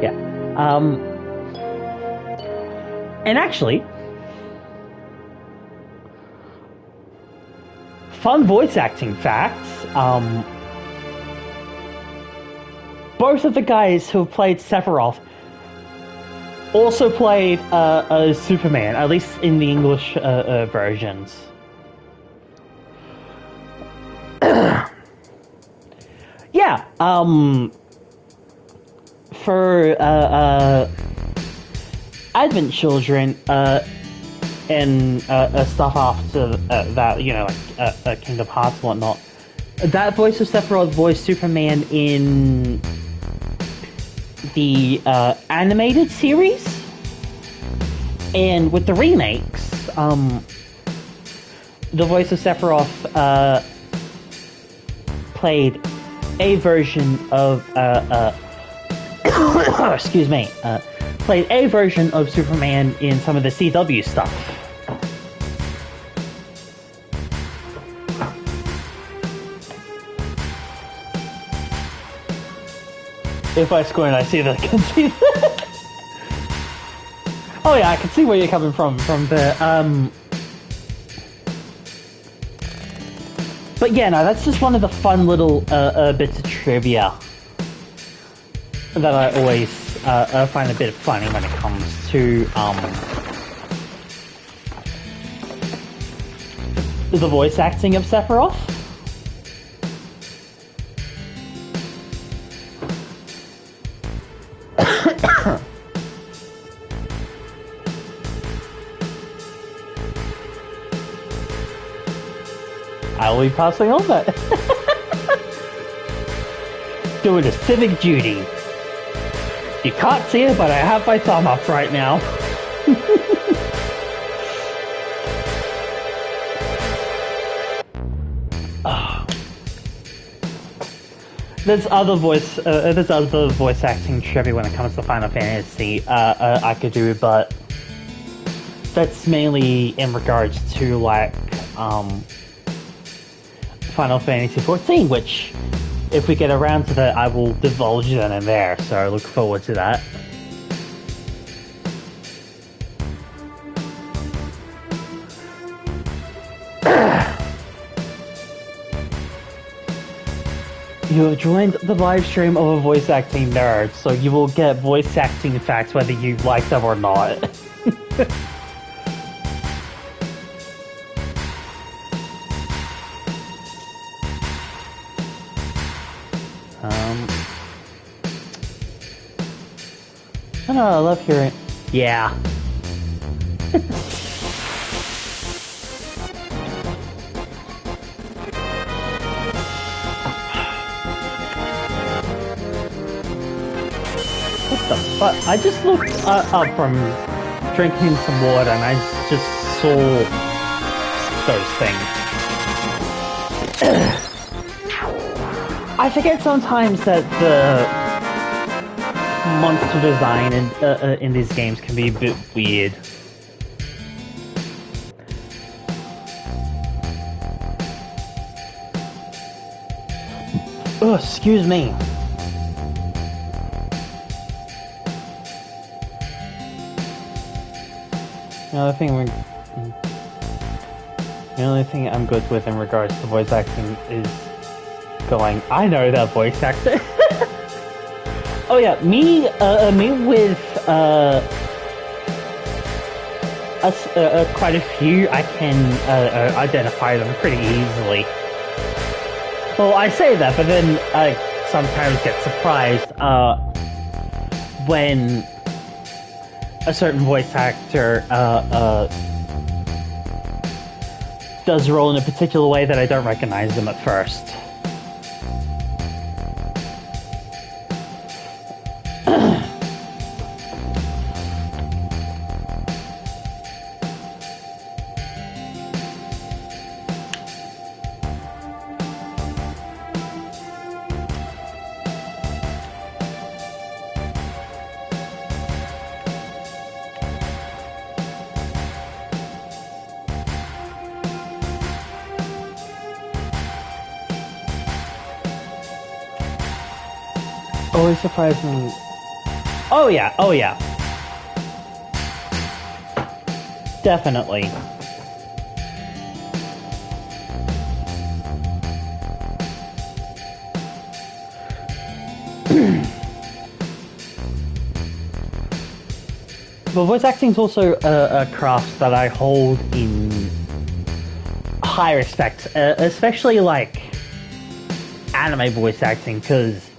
Yeah. And actually, fun voice acting facts. Both of the guys who have played Sephiroth also played Superman, at least in the English versions. Yeah, for Advent children, and stuff after that, you know, like Kingdom Hearts and whatnot, that voice of Sephiroth voiced Superman in the animated series, and with the remakes, the voice of Sephiroth played a version of excuse me, played a version of Superman in some of the CW stuff. If I squint, I see that I can see that. Oh yeah, I can see where you're coming from the But yeah, no, that's just one of the fun little bits of trivia that I always find a bit funny when it comes to the voice acting of Sephiroth. I will be passing on that. Doing a civic duty. You can't see it, but I have my thumb up right now. There's other voice acting trivia when it comes to Final Fantasy I could do, but that's mainly in regards to like Final Fantasy XIV, which, if we get around to that, I will divulge then and there, so I look forward to that. You have joined the live stream of a voice acting nerd, so you will get voice acting facts whether you like them or not. I don't know, I love hearing... Yeah. What the fuck? I just looked up from drinking some water and I just saw those things. I forget sometimes that the monster design in these games can be a bit weird. Oh, excuse me. The only thing I'm good with in regards to voice acting is going, I know that voice actor. Oh yeah, me with quite a few, I can identify them pretty easily. Well, I say that, but then I sometimes get surprised when a certain voice actor does a role in a particular way that I don't recognize them at first. Always surprised me. Oh yeah, oh yeah. Definitely. But voice acting is also a craft that I hold in high respect, especially like anime voice acting, because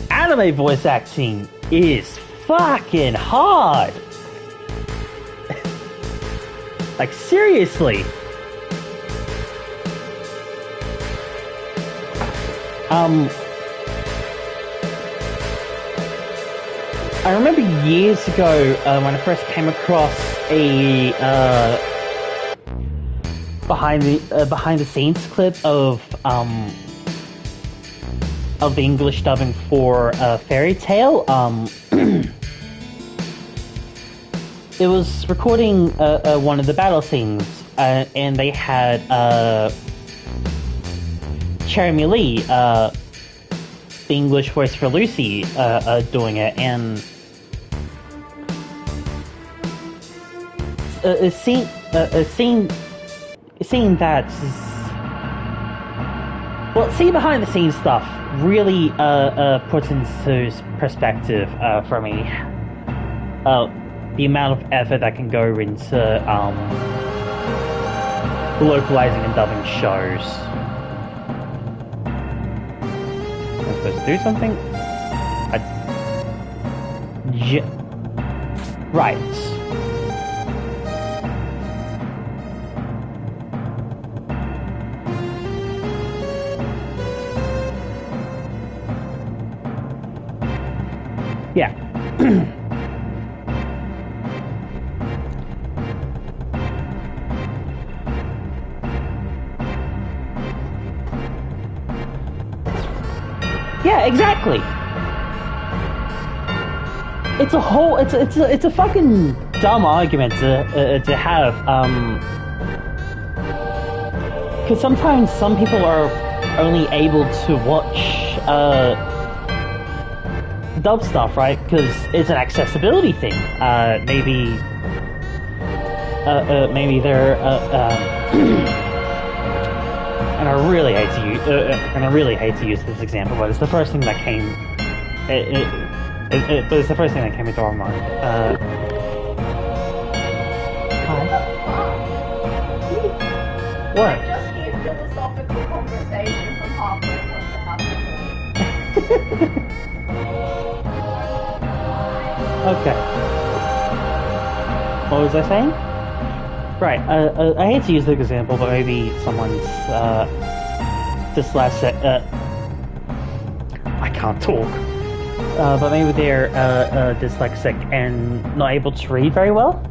anime voice acting is fucking hard. Like, seriously. I remember years ago when I first came across a behind the scenes clip of the English dubbing for Fairy Tail. It was recording one of the battle scenes, and they had Jeremy Lee, the English voice for Lucy, doing it, and seeing that, well, seeing behind the scenes stuff really puts into perspective for me the amount of effort that can go into localizing and dubbing shows. Am I supposed to do something? Right. Yeah. Yeah, exactly. It's a whole. It's a fucking dumb argument to have. Because sometimes some people are only able to watch dub stuff, right? Because it's an accessibility thing. Maybe they're and I really hate to use this example, but it's the first thing that came. But it's the first thing that came into our mind. Hi. What? Just hear philosophical conversation from halfway across the house. Okay. What was I saying? Right. I hate to use this example, but maybe someone's dyslexic. I can't talk. But maybe they're dyslexic and not able to read very well.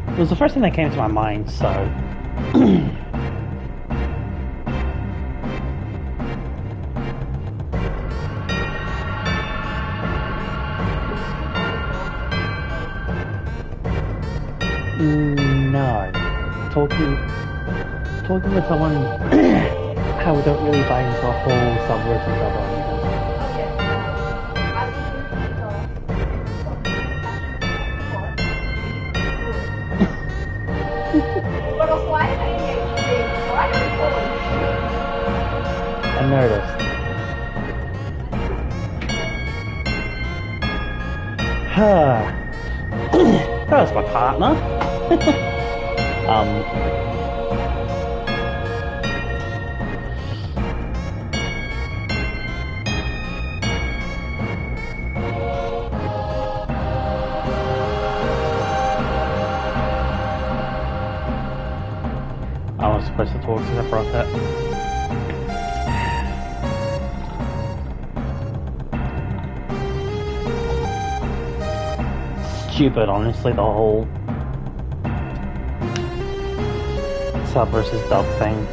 It was the first thing that came to my mind, so... No. Talking with someone how we don't really buy into a whole subversion of our I noticed. That was my partner. I was supposed to talk to the prophet. Stupid, honestly, the whole sub versus dub thing.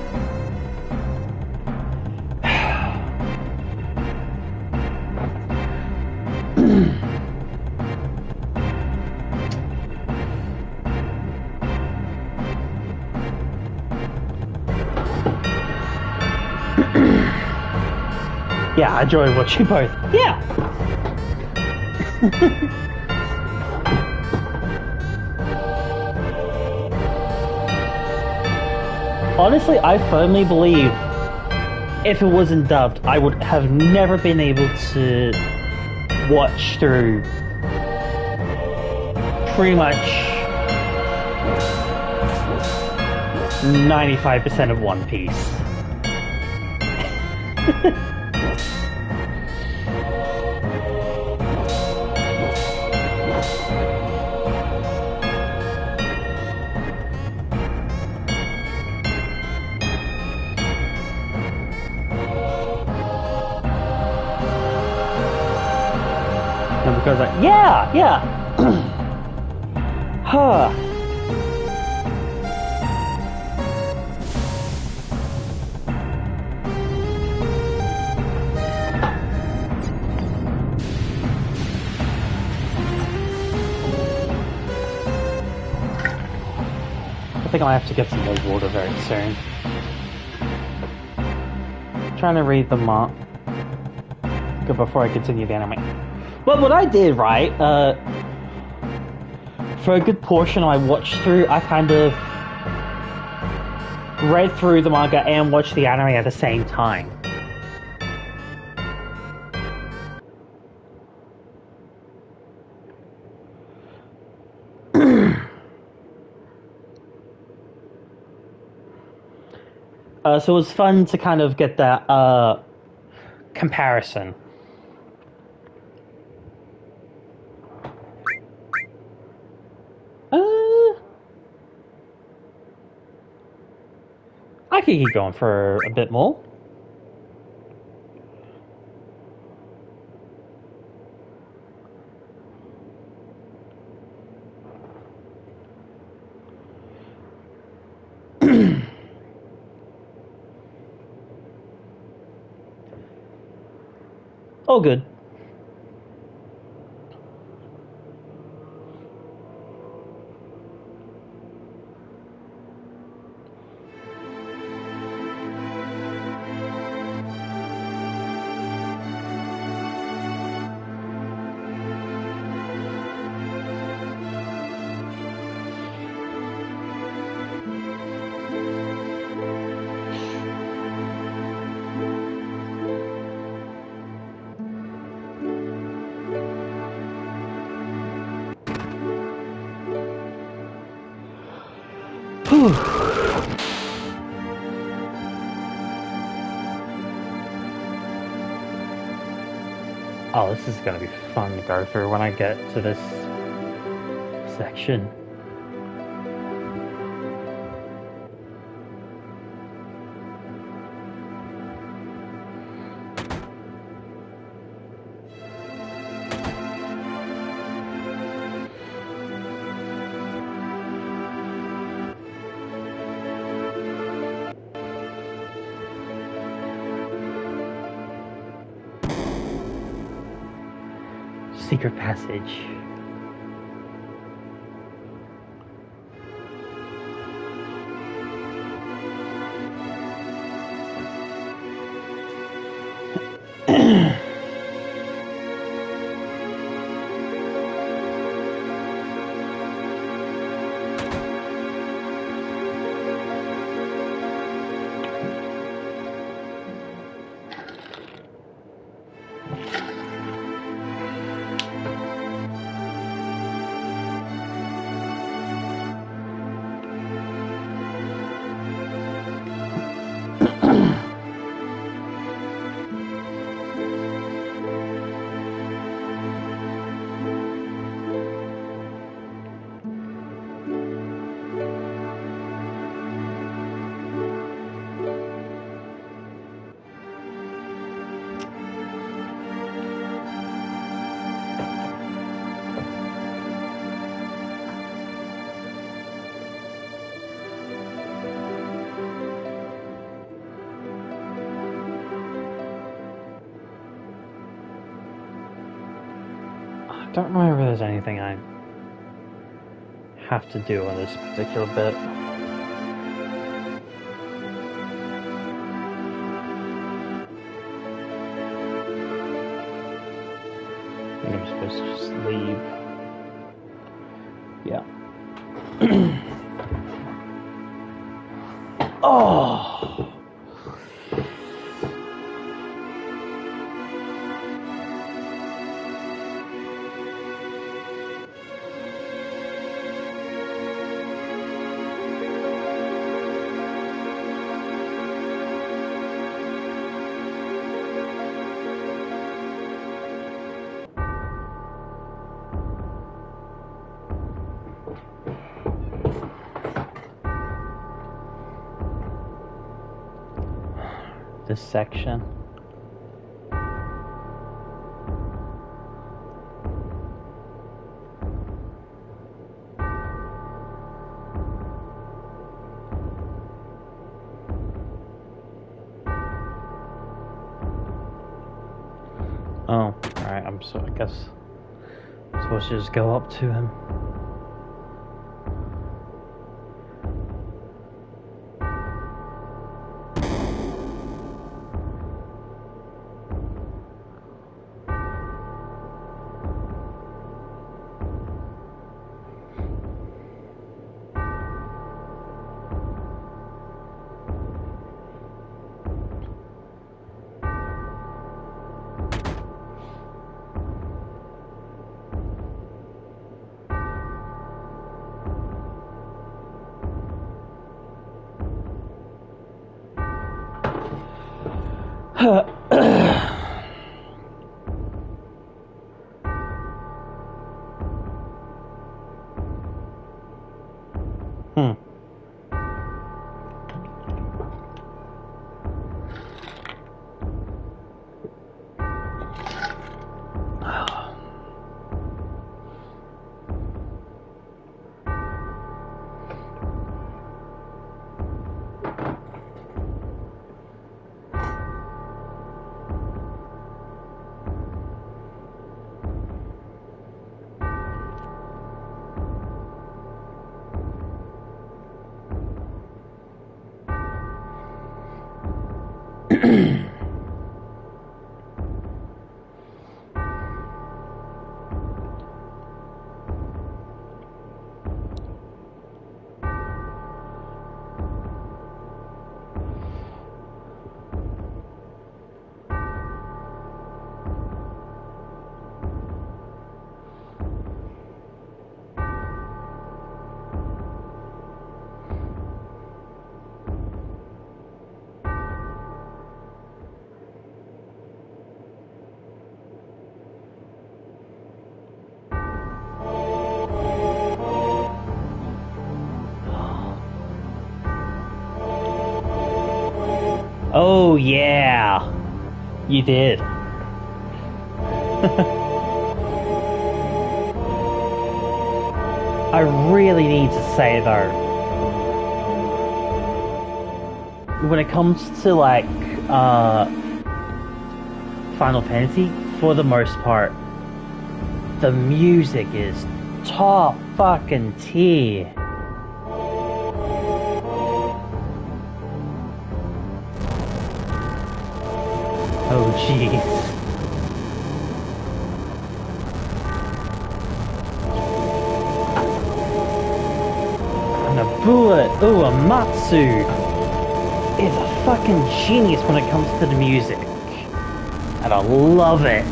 Yeah, I enjoy watching both. Yeah! Honestly, I firmly believe if it wasn't dubbed, I would have never been able to watch through pretty much 95% of One Piece. And because yeah. Huh. I think I have to get some more water very soon. I'm trying to read the manga before I continue the anime. Well, what I did, right, for a good portion I watched through, I kind of read through the manga and watched the anime at the same time. So it was fun to kind of get that comparison. I could keep going for a bit more. Oh, good. Oh, this is gonna be fun to go through when I get to this section. Secret passage. I don't remember if there's anything I have to do on this particular bit. I think I'm supposed to just leave. Yeah. Oh. This section. Oh, alright, I guess I'm supposed to just go up to him. Hmm. Oh yeah, you did. I really need to say though, when it comes to like Final Fantasy, for the most part, the music is top fucking tier. Oh jeez. And a bullet, ooh, a Matsu is a fucking genius when it comes to the music. And I love it.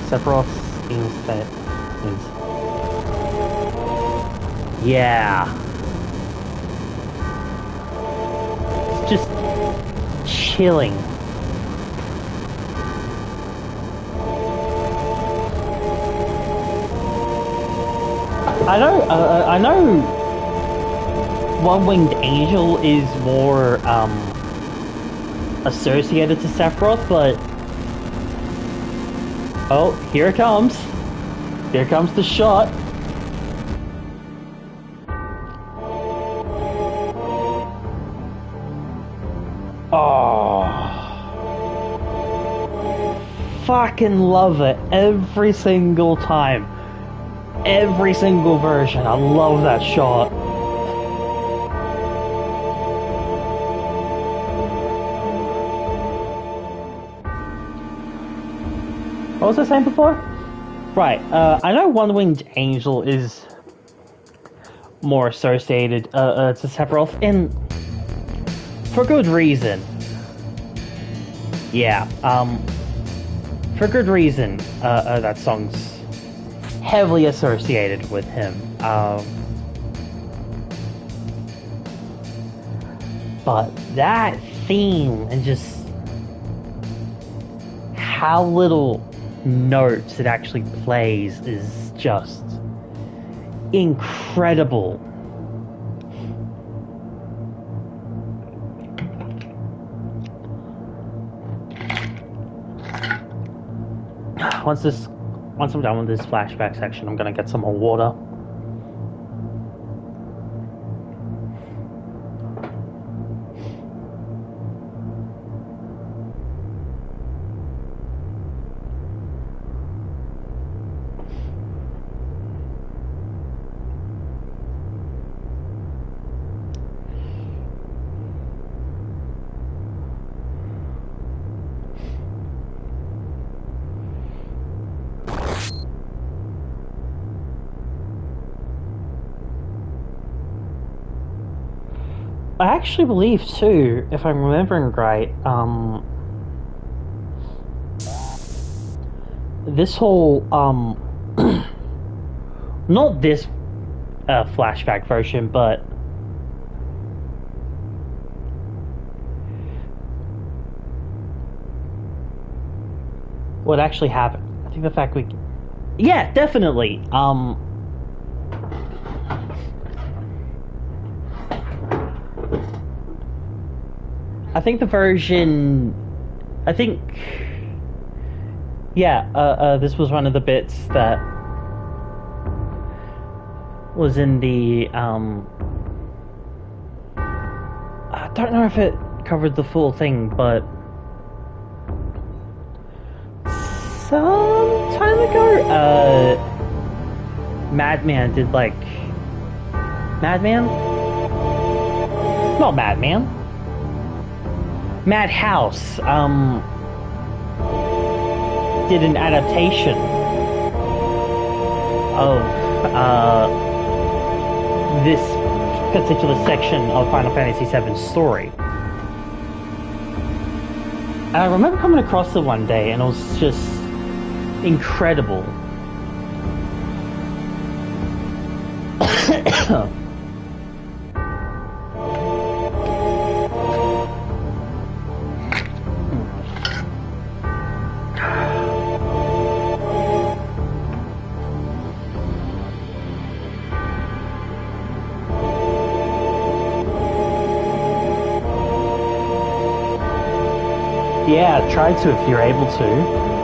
Sephiroth's instead is... Yeah. It's just chilling. I know One-Winged Angel is more associated to Sephiroth, but oh, here it comes. Here comes the shot. Oh, fucking love it every single time. Every single version. I love that shot. What was I saying before? Right. I know One Winged Angel is more associated to Sephiroth, and for good reason. Yeah. For good reason. That song's heavily associated with him. But that theme and just how little notes it actually plays is just incredible. Once I'm done with this flashback section, I'm gonna get some more water. I actually believe too, if I'm remembering right, this whole not this flashback version, but what actually happened. I think the fact yeah, definitely. I think the version, I think, yeah, this was one of the bits that was in the, I don't know if it covered the full thing, but some time ago, Madman did like, Madman? Not Madman. Madhouse did an adaptation of this particular section of Final Fantasy VII's story. And I remember coming across it one day, and it was just incredible. Yeah, try to if you're able to.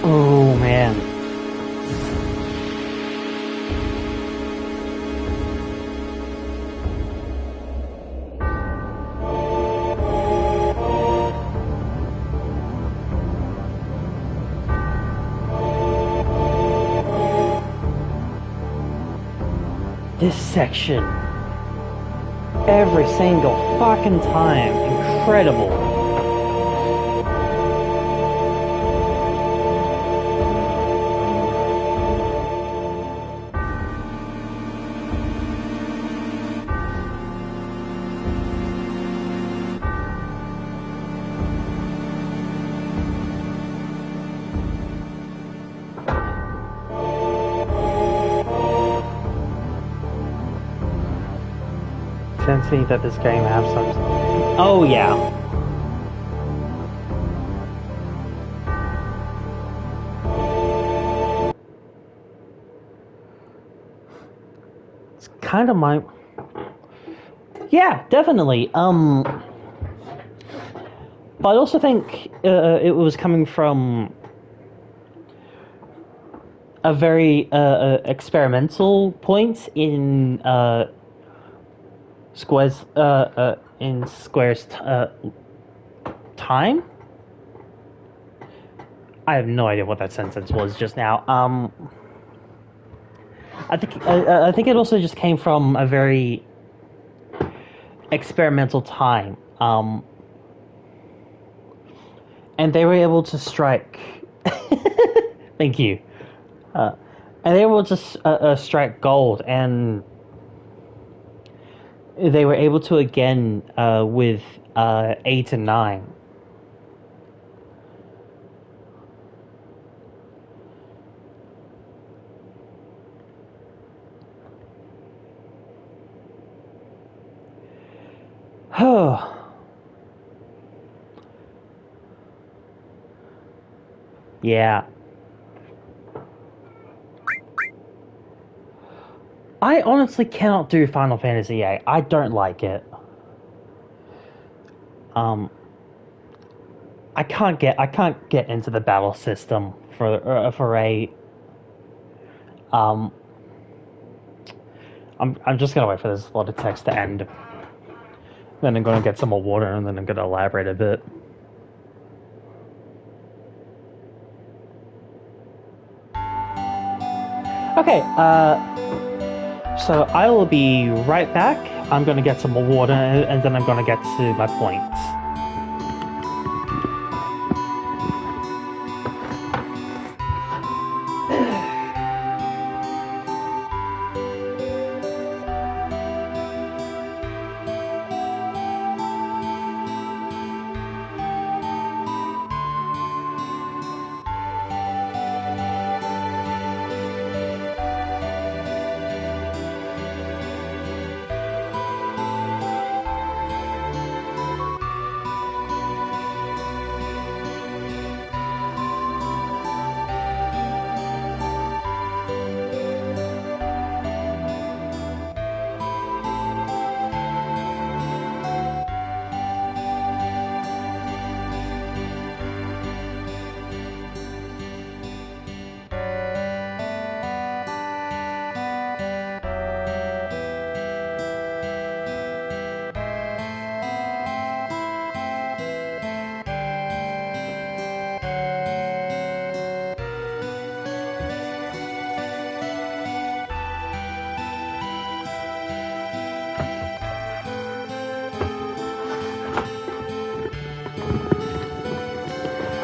Oh man. This section, every single fucking time, incredible. Sensing that this game has some. Oh yeah. It's kind of my. Yeah, definitely. But I also think it was coming from a very experimental point in Square's time. I have no idea what that sentence was just now. I think it also just came from a very experimental time, and they were able to strike. Thank you. And they were able to strike gold, and they were able to again with 8 and 9. Yeah. I honestly cannot do Final Fantasy VIII. I don't like it. I can't get into the battle system for 8. I'm just gonna wait for this lot of text to end. Then I'm gonna get some more water, and then I'm gonna elaborate a bit. Okay, so I will be right back. I'm gonna get some more water, and then I'm gonna get to my points.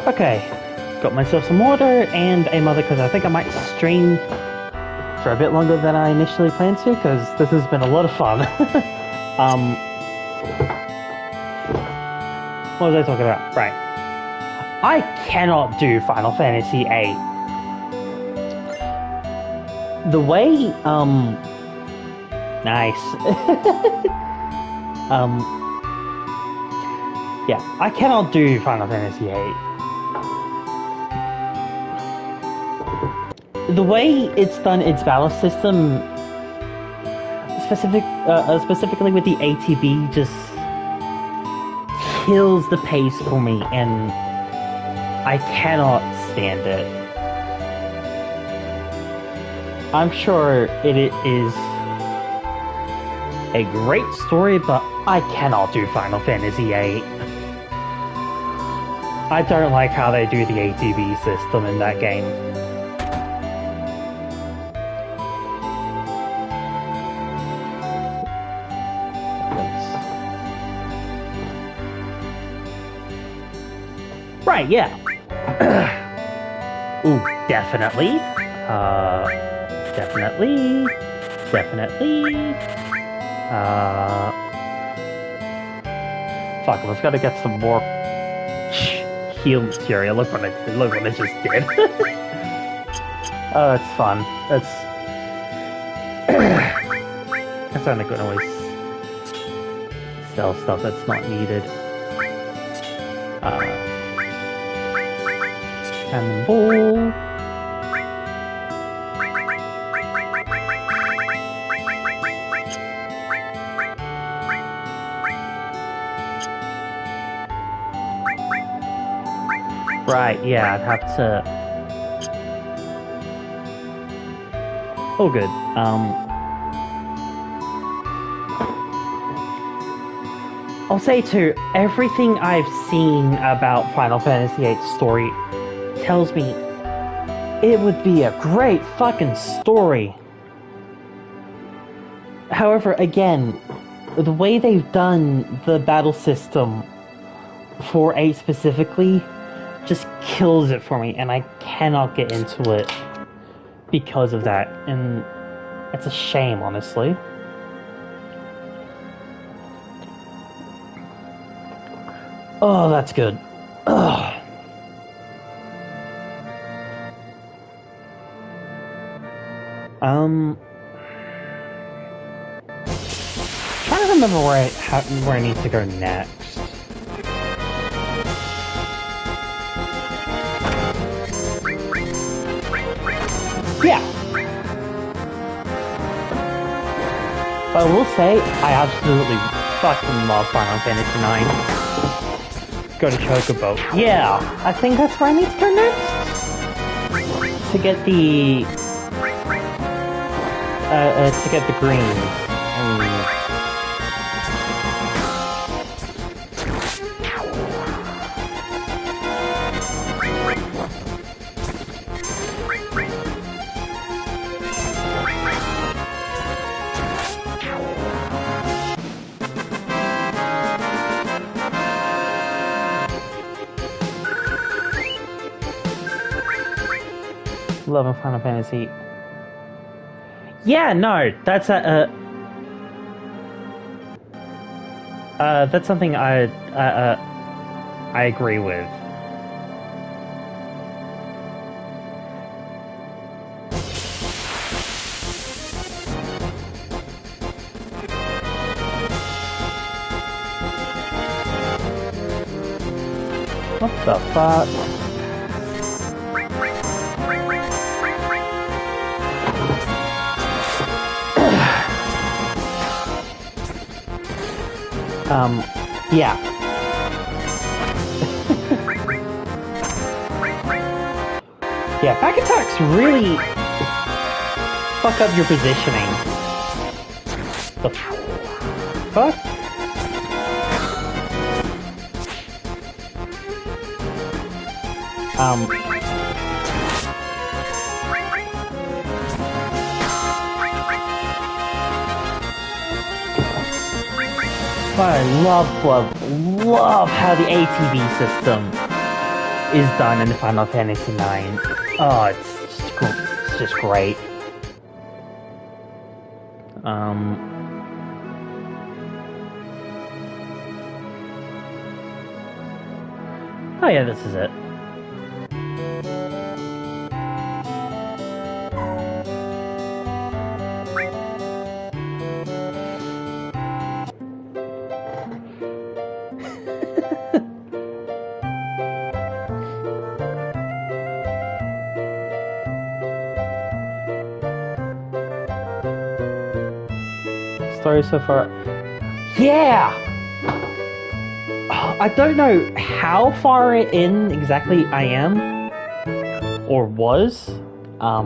Okay, got myself some water and a mother because I think I might stream for a bit longer than I initially planned to because this has been a lot of fun. What was I talking about? Right. I cannot do Final Fantasy VIII. The way, nice. Yeah, I cannot do Final Fantasy VIII. The way it's done its battle system, specifically with the ATB, just kills the pace for me, and I cannot stand it. I'm sure it is a great story, but I cannot do Final Fantasy VIII. I don't like how they do the ATB system in that game. Right, yeah. Ooh, definitely. Definitely. Fuck, let's gotta get some more heal material. Look what I just did. Oh, it's fun. That's not gonna always sell stuff that's not needed. Cannonball. Right, yeah, I'd have to... Oh, good. I'll say too, everything I've seen about Final Fantasy VIII story tells me it would be a great fucking story. However, again, the way they've done the battle system for 8 specifically just kills it for me, and I cannot get into it because of that, and it's a shame, honestly. Oh, that's good. Ugh. Trying to remember where I need to go next. Yeah. But I will say, I absolutely fucking love Final Fantasy IX. Go to Chocobo. Yeah, I think that's where I need to go next. To get the... to get the greens. Love Final Fantasy. Yeah, no, that's that's something I agree with. What the fuck? Yeah. Yeah, back attacks really fuck up your positioning. The fuck? But I love how the ATB system is done in Final Fantasy IX. Oh, it's just great. Oh yeah, this is it. Story so far. Yeah! I don't know how far in exactly I am, or was. I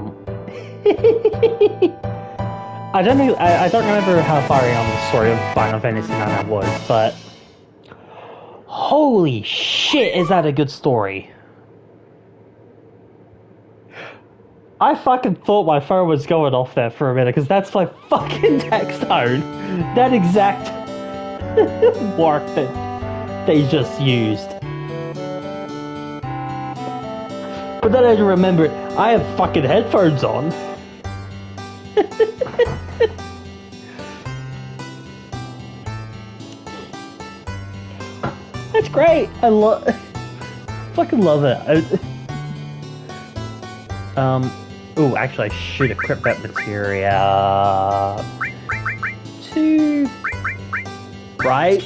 don't know. I don't remember how far in on the story of Final Fantasy IX I was, but holy shit, is that a good story? I fucking thought my phone was going off there for a minute, because that's my fucking text tone. That exact work that they just used. But then I remembered, I have fucking headphones on. That's great. Fucking love it. Oh, actually, I should equip that materia. To right.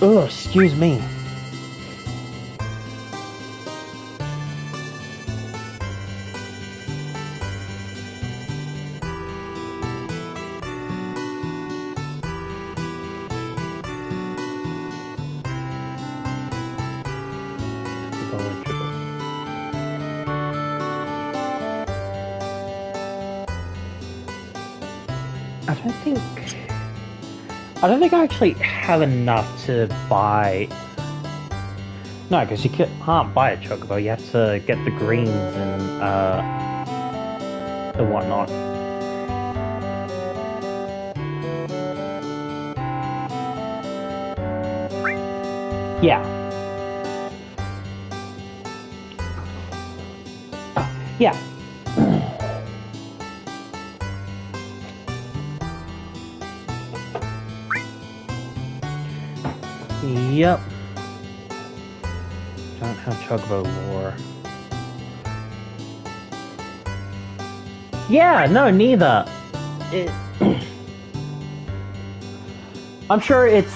Oh, excuse me. I don't think I actually have enough to buy No, because you can't buy a chocobo. You have to get the greens and the whatnot. Yeah. Yeah. Yep. Don't have chocobo lore. Yeah, no, neither. I'm sure it's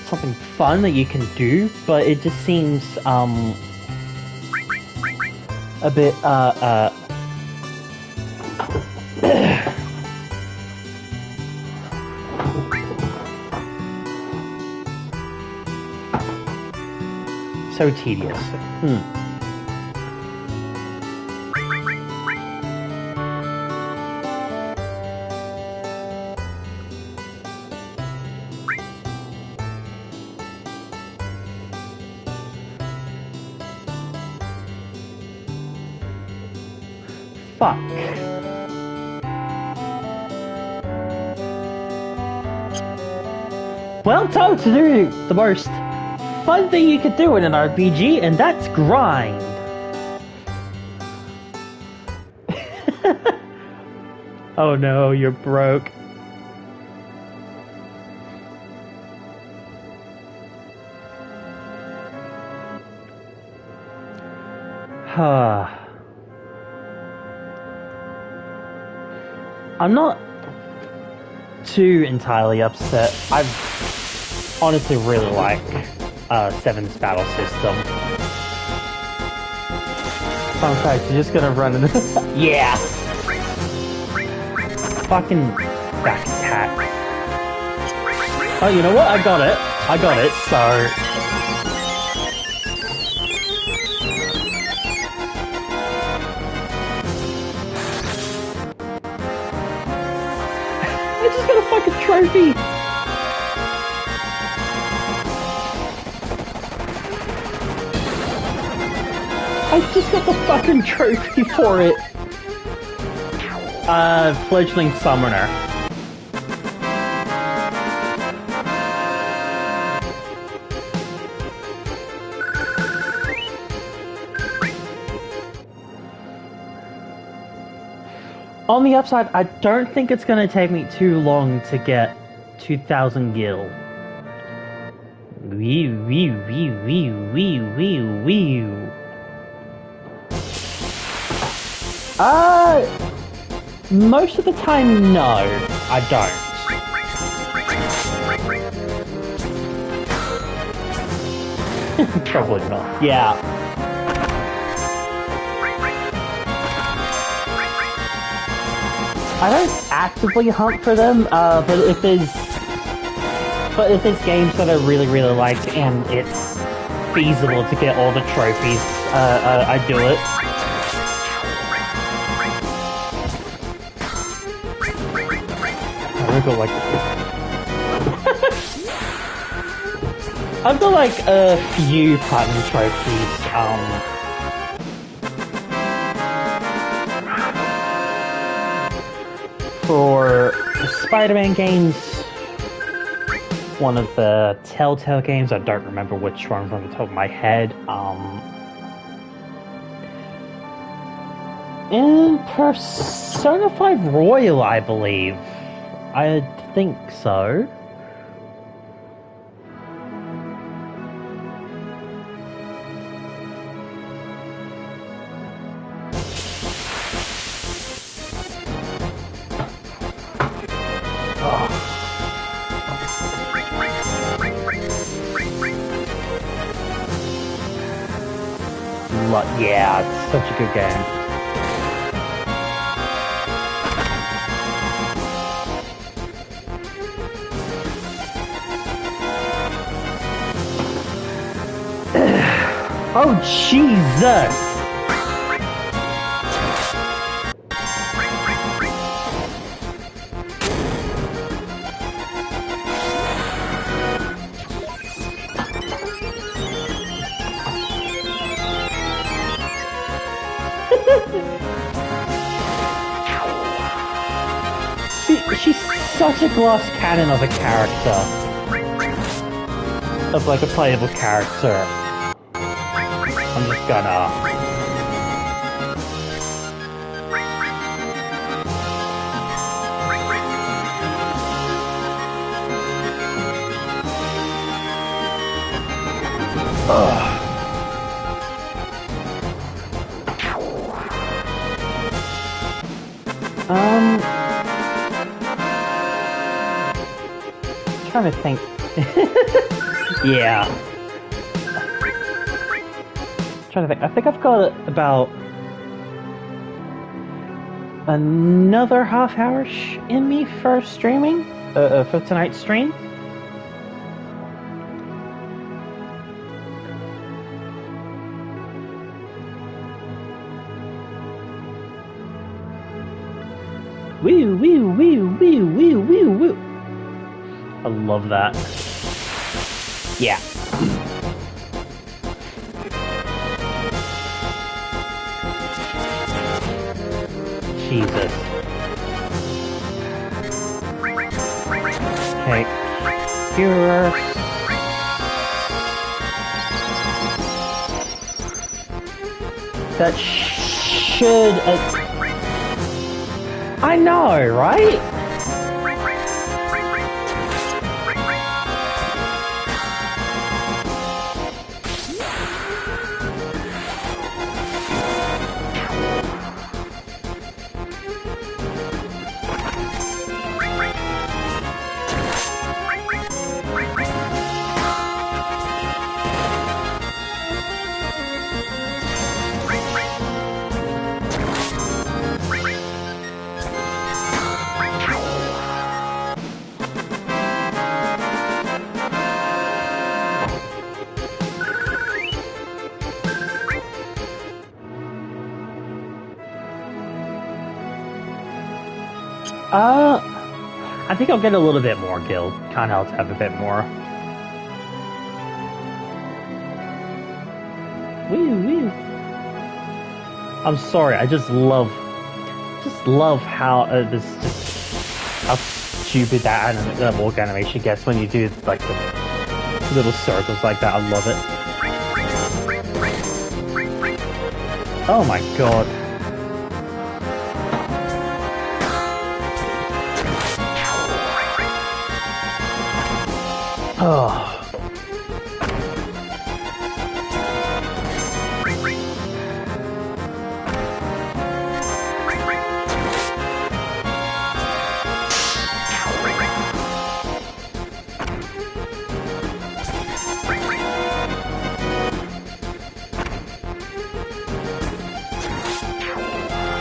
something fun that you can do, but it just seems a bit so tedious. Fuck. Well, time to do the most fun thing you could do in an RPG, and that's grind. Oh no, you're broke. I'm not too entirely upset. I honestly really like 7's battle system. Fun fact, you're just gonna run into yeah! Fucking back attack. Oh, you know what? I got it, so... I just got a fucking trophy! I just got the fucking trophy for it! Fledgling Summoner. On the upside, I don't think it's gonna take me too long to get 2,000 gil. Wee wee wee wee wee wee wee. Most of the time, no, I don't. Probably not. Yeah. I don't actively hunt for them, but if there's games that I really like and it's feasible to get all the trophies, I do it. I've got like a few platinum trophies, for Spider-Man games, one of the Telltale games, I don't remember which one from the top of my head, in Persona 5 Royal, I believe. I think so. Yeah, it's such a good game. Oh, Jesus! She's such a glass cannon of a character. Of like a playable character. I'm just gonna... Ugh. Trying to think. Yeah. Trying to think. I think I've got about another half hour in me for streaming, for tonight's stream. Woo, woo, woo, woo, woo, woo, woo. I love that. Yeah. Jesus. Okay. Cure. That should... I know, right? I think I'll get a little bit more guild. Can't help to have a bit more. Woo woo. I'm sorry. I just love how this just how stupid that walk animation gets when you do like the little circles like that. I love it. Oh my god. Oh.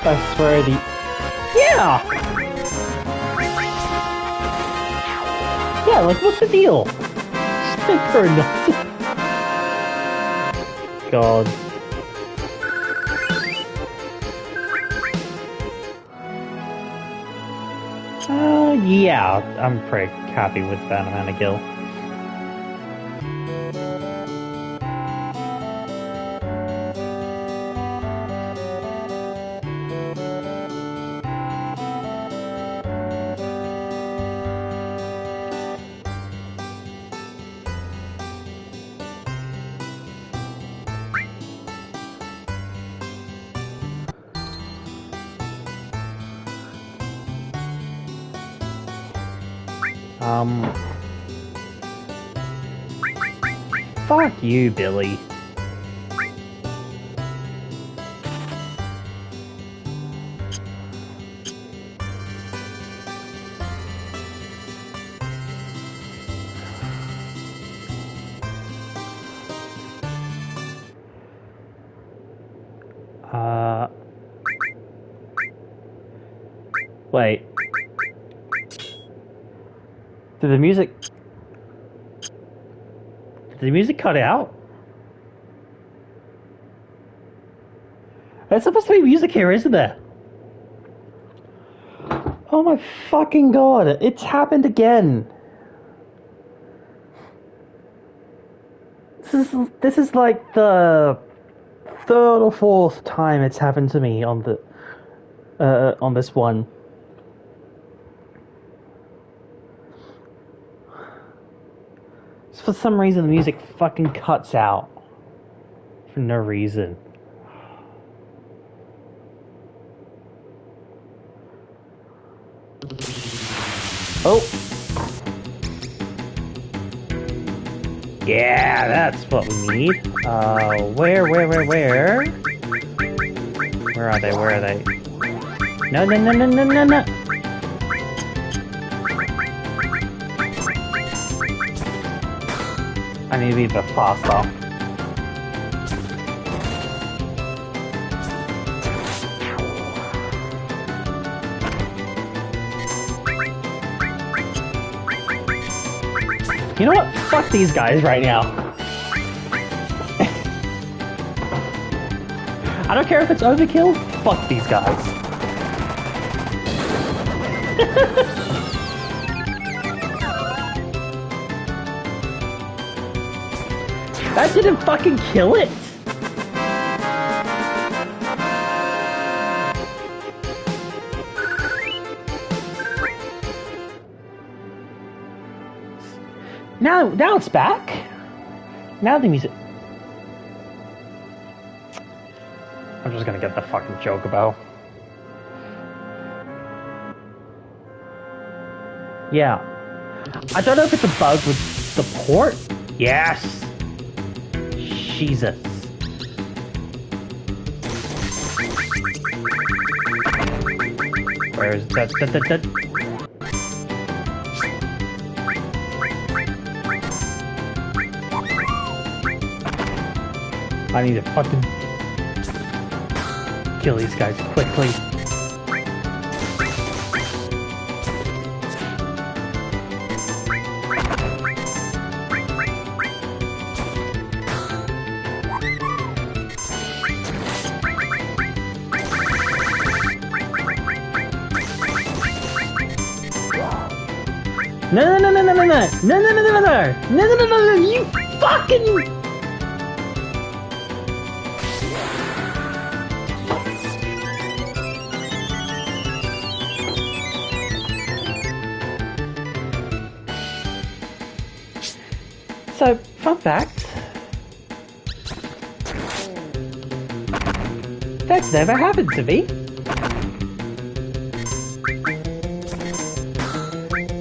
I swear the... Yeah! Yeah, like what's the deal? For nothing. God. Yeah, I'm pretty happy with that amount of gil. Fuck you, Billy. Wait. Did the music cut out? There's supposed to be music here, isn't there? Oh my fucking god, it's happened again. This is like the third or fourth time it's happened to me on the on this one. For some reason, the music fucking cuts out for no reason. Oh. Yeah, that's what we need. Where? Where are they? Where are they? No. I need to be a bit faster. You know what? Fuck these guys right now. I don't care if it's overkill. Fuck these guys. That didn't fucking kill it. Now it's back. Now the music. I'm just gonna get the fucking chocobo. Yeah. I don't know if it's a bug with the port. Yes. Jesus. Where is that? I need to fucking kill these guys quickly. No, you fucking... So, fun fact, that's never happened to me.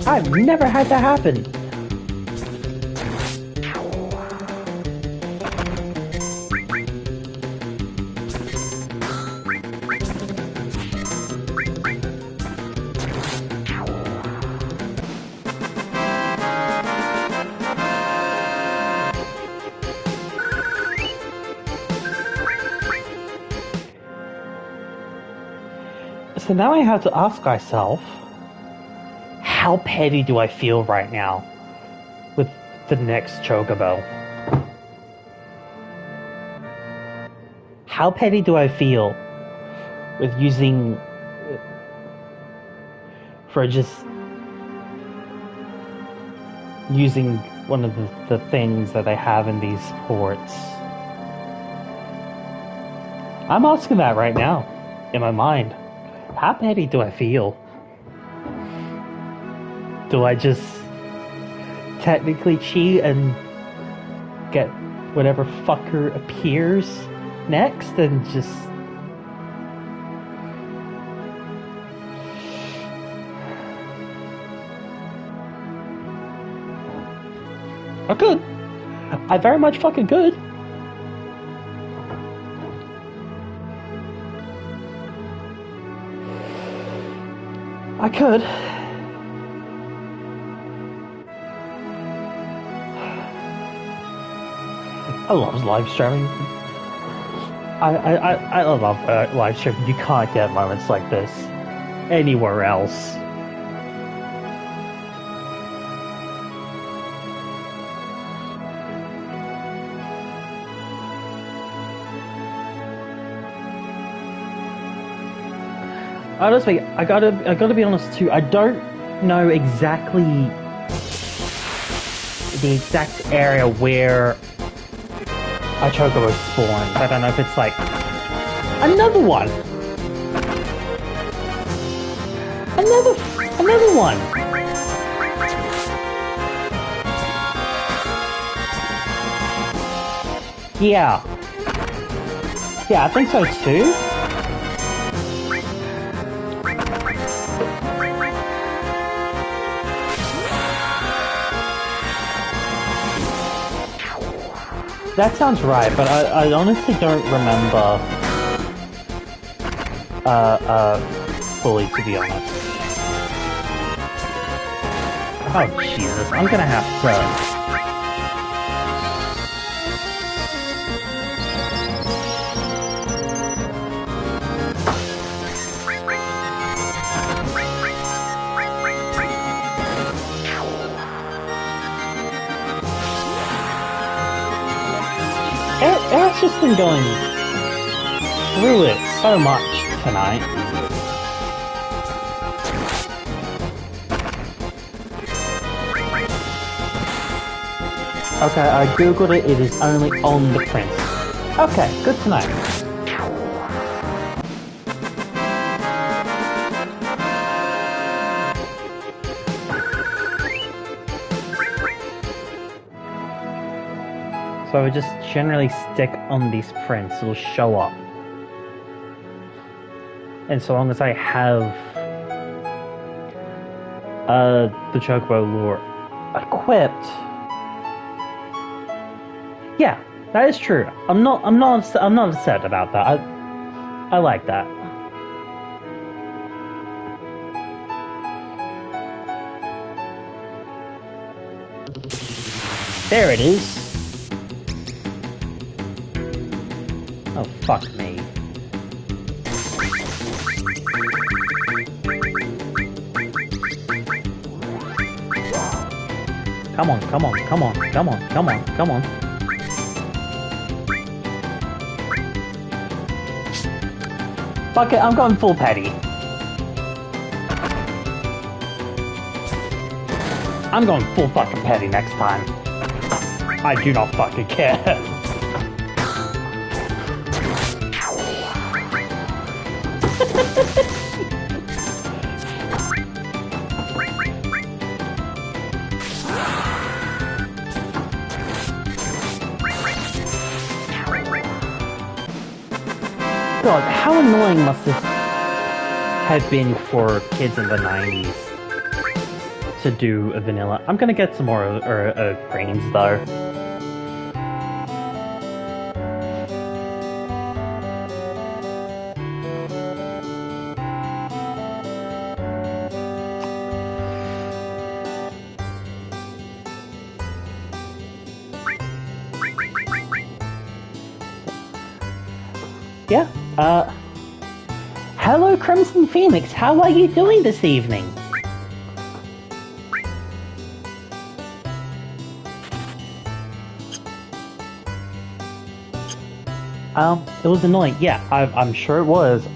I've never had that happen. So now I have to ask myself, how petty do I feel right now with the next chocobo? How petty do I feel with using using one of the things that I have in these ports? I'm asking that right now in my mind. How petty do I feel? Do I just technically cheat and get whatever fucker appears next and just... I could. I very much fucking could. I could. I love live streaming. I love live streaming. You can't get moments like this anywhere else. Honestly, I gotta be honest too. I don't know exactly the exact area where a chocobo spawns. I don't know if it's like another one. Another one. Yeah. Yeah, I think so too. That sounds right, but I honestly don't remember fully, to be honest. Oh Jesus, I'm gonna have to... Eric's just been going through it so much tonight. Okay, I googled it, it is only on the prince. Okay, good to know. So we just generally stick on these prints, it'll show up. And so long as I have the Chocobo lure equipped, yeah, that is true. I'm not upset about that. I like that. There it is. Oh, fuck me. Come on, come on, come on, come on, come on, come on. Fuck it, I'm going full petty. I'm going full fucking petty next time. I do not fucking care. God, how annoying must this have been for kids in the 90s to do a vanilla? I'm gonna get some more grains though. Yeah, hello Crimson Phoenix, how are you doing this evening? It was annoying, yeah, I'm sure it was,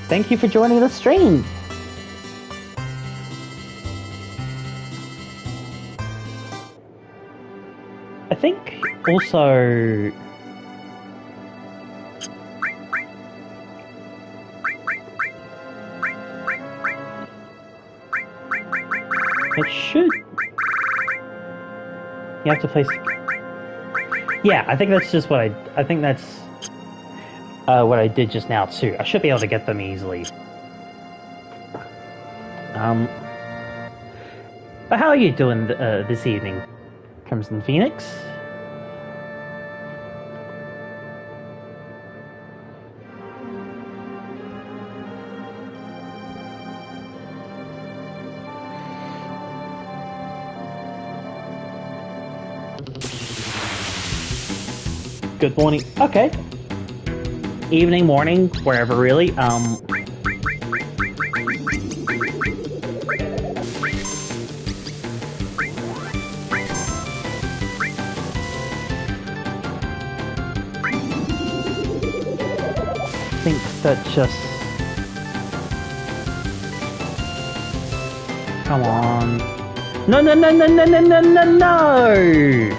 thank you for joining the stream! I think also... It should... You have to place... Yeah, I think that's just what I think that's... what I did just now, too. I should be able to get them easily. But how are you doing, this evening, Crimson Phoenix? Good morning. Okay. Evening, morning, wherever really. I think that just... Come on. No, no, no, no, no, no, no, no, no!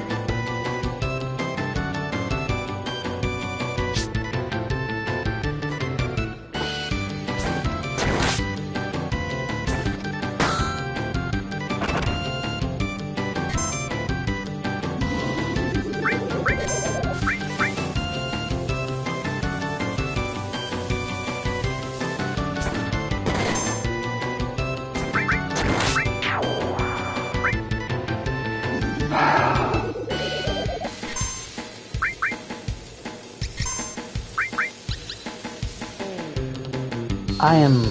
I am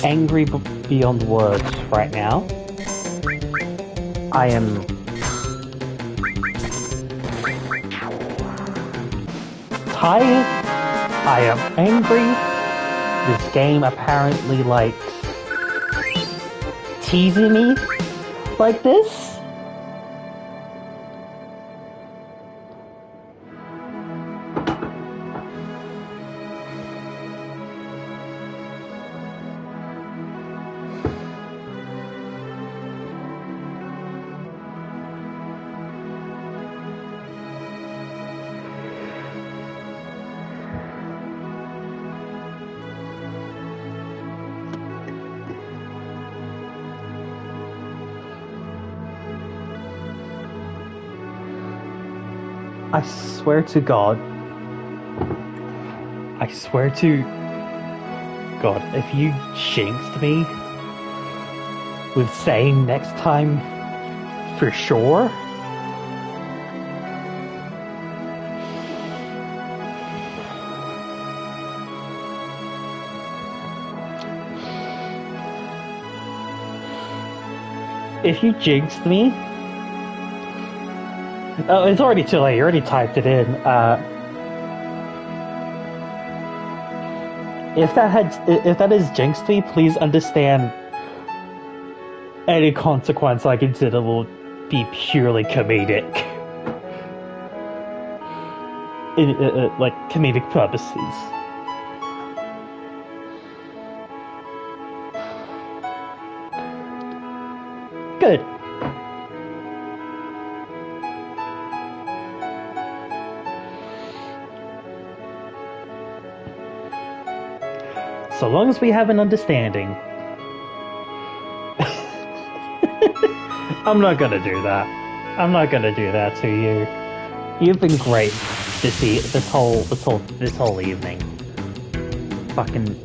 angry beyond words right now. I am tired. I am angry. This game apparently likes teasing me like this. I swear to God, if you jinxed me with saying next time for sure, if you jinxed me, oh, it's already too late. You already typed it in. If that is jinxed me, please understand any consequence I consider will be purely comedic, like comedic purposes. Good. So long as we have an understanding. I'm not gonna do that. I'm not gonna do that to you. You've been great this whole evening. Fucking.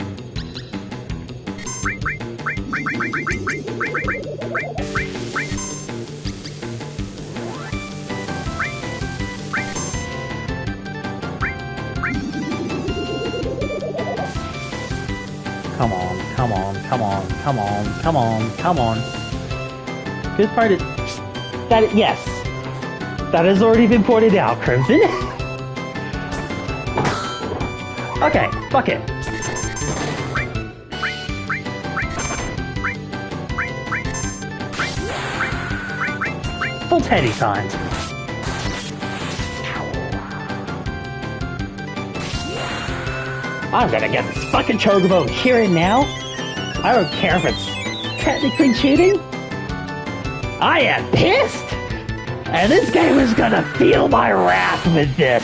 Come on, come on, come on, come on, come on, come on. Good part is that yes, that has already been pointed out, Crimson. Okay, fuck it. Full Teddy time. I'm gonna get this fucking chocobo here and now. I don't care if it's technically cheating. I am pissed, and this game is gonna feel my wrath with this.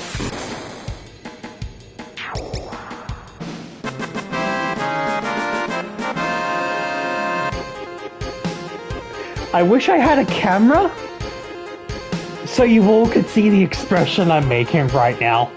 I wish I had a camera so you all could see the expression I'm making right now.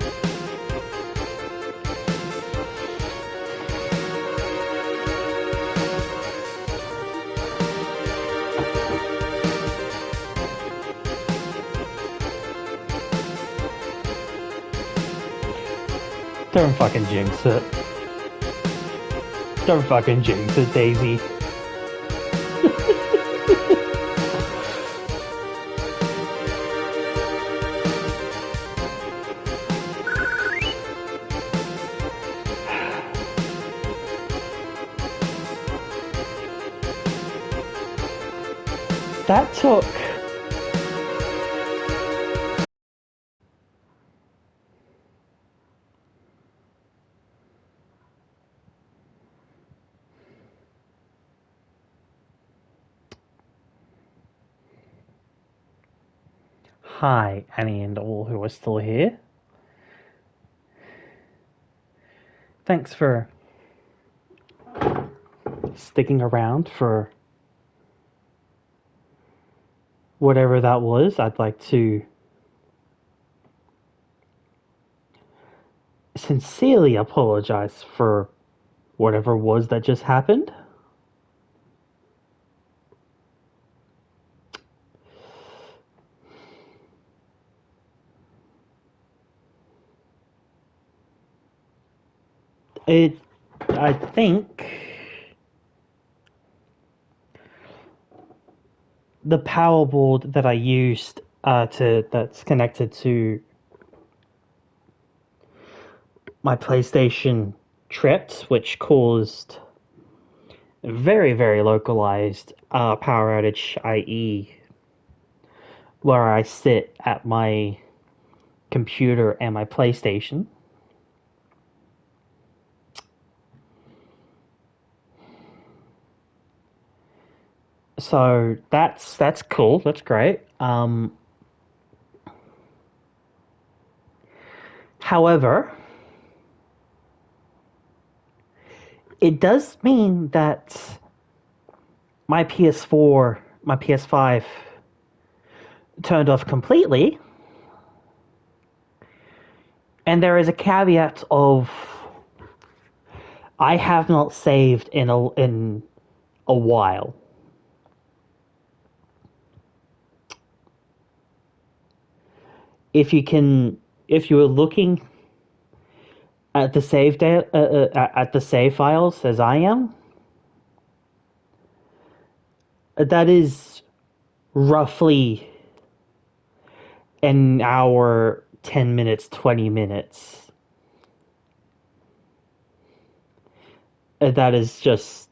Don't fucking jinx it. Don't fucking jinx it, Daisy. That took... Hi, Annie and all who are still here. Thanks for sticking around for whatever that was. I'd like to sincerely apologize for whatever was that just happened. It, I think the power board that I used that's connected to my PlayStation tripped, which caused a very, very localized power outage, i.e., where I sit at my computer and my PlayStation. So that's cool. That's great. However, it does mean that my PS4, my PS5 turned off completely, and there is a caveat of I have not saved in a while. If you can, if you were looking at the at the save files as I am, that is roughly an hour, 10 minutes, 20 minutes. That is just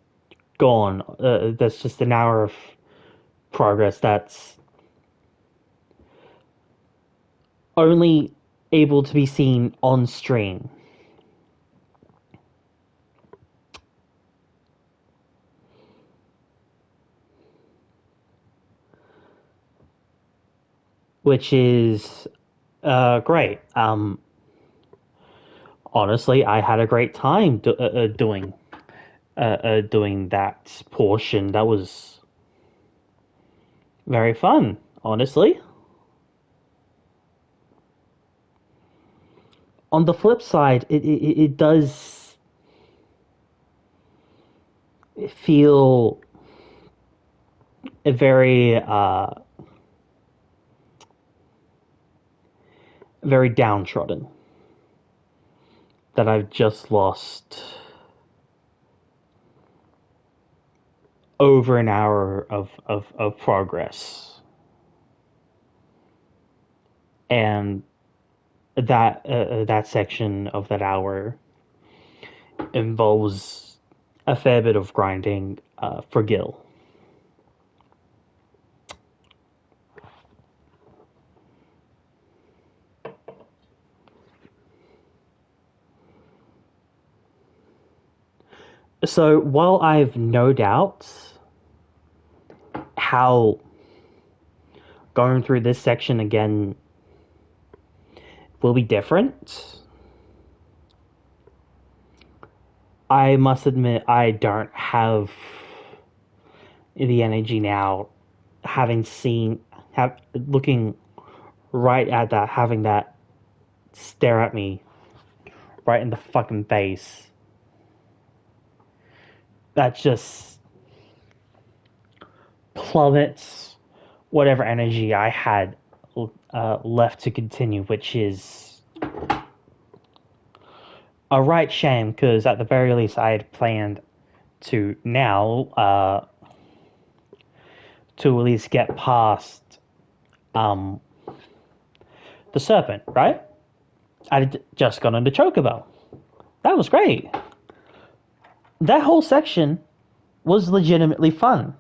gone. That's just an hour of progress. That's only able to be seen on stream. Which is great. Honestly, I had a great time doing that portion. That was very fun, honestly. On the flip side, it does feel very very downtrodden that I've just lost over an hour of progress. And that section of that hour involves a fair bit of grinding for Gil. So while I've no doubts how going through this section again will be different, I must admit I don't have the energy now, having seen, looking right at that, having that stare at me right in the fucking face. That just plummets whatever energy I had left to continue, which is a right shame, because at the very least I had planned to now to at least get past um, the serpent, right? I had just got into Chocobo. That was great. That whole section was legitimately fun.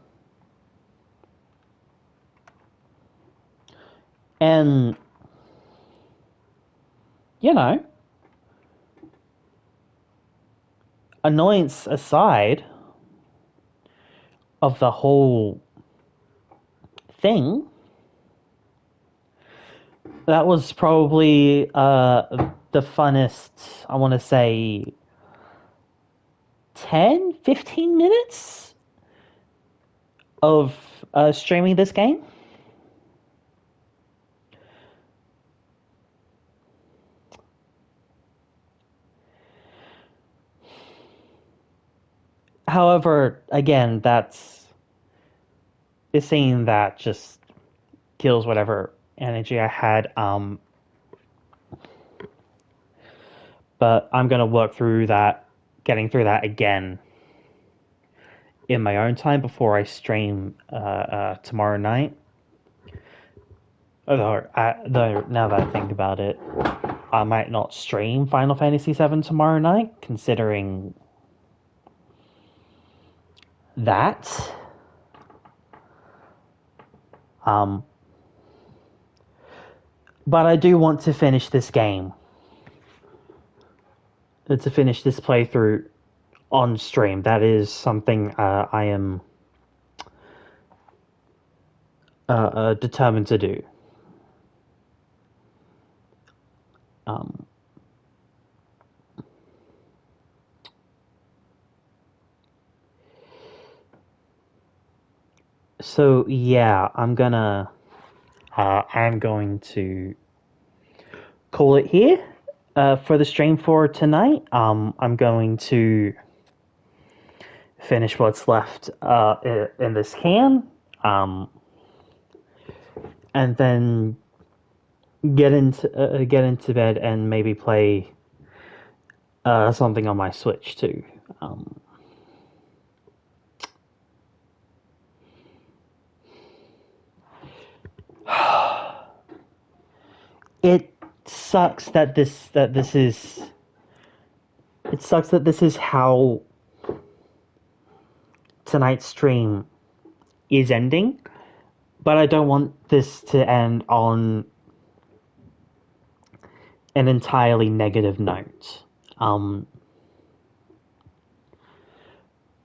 And, you know, annoyance aside of the whole thing, that was probably the funnest, I want to say, 10, 15 minutes of streaming this game. However, again, that's the scene that just kills whatever energy I had. But I'm gonna work through that getting through that again in my own time before I stream tomorrow night. Though now that I think about it, I might not stream Final Fantasy VII tomorrow night, considering that. But I do want to finish this game. To finish this playthrough on stream. That is something I am determined to do. So yeah, I'm going to call it here for the stream for tonight. I'm going to finish what's left in this can, and then get into bed and maybe play something on my Switch too. It sucks that this is how tonight's stream is ending, but I don't want this to end on an entirely negative note.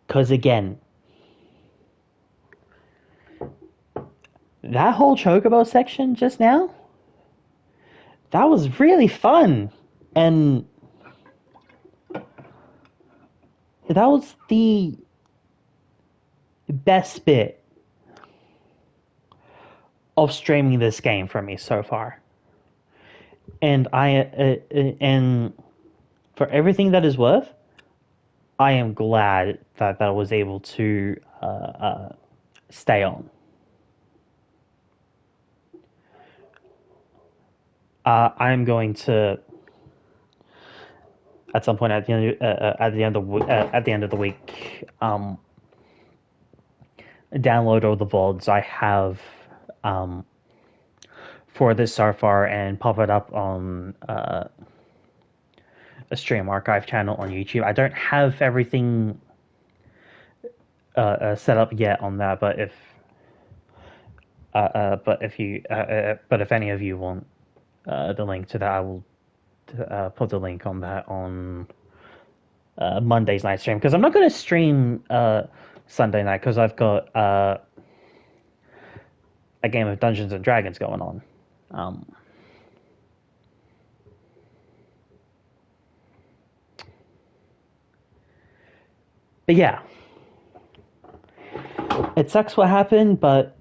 Because again, that whole Chocobo section just now, that was really fun, and that was the best bit of streaming this game for me so far. And and for everything that is worth, I am glad that I was able to stay on. I'm going to, at some point at the end of the week, download all the VODs I have for this so far and pop it up on a stream archive channel on YouTube. I don't have everything set up yet on that, but if any of you want the link to that, I will put the link on that on Monday's night stream, because I'm not going to stream Sunday night because I've got a game of Dungeons and Dragons going on. But yeah, it sucks what happened, but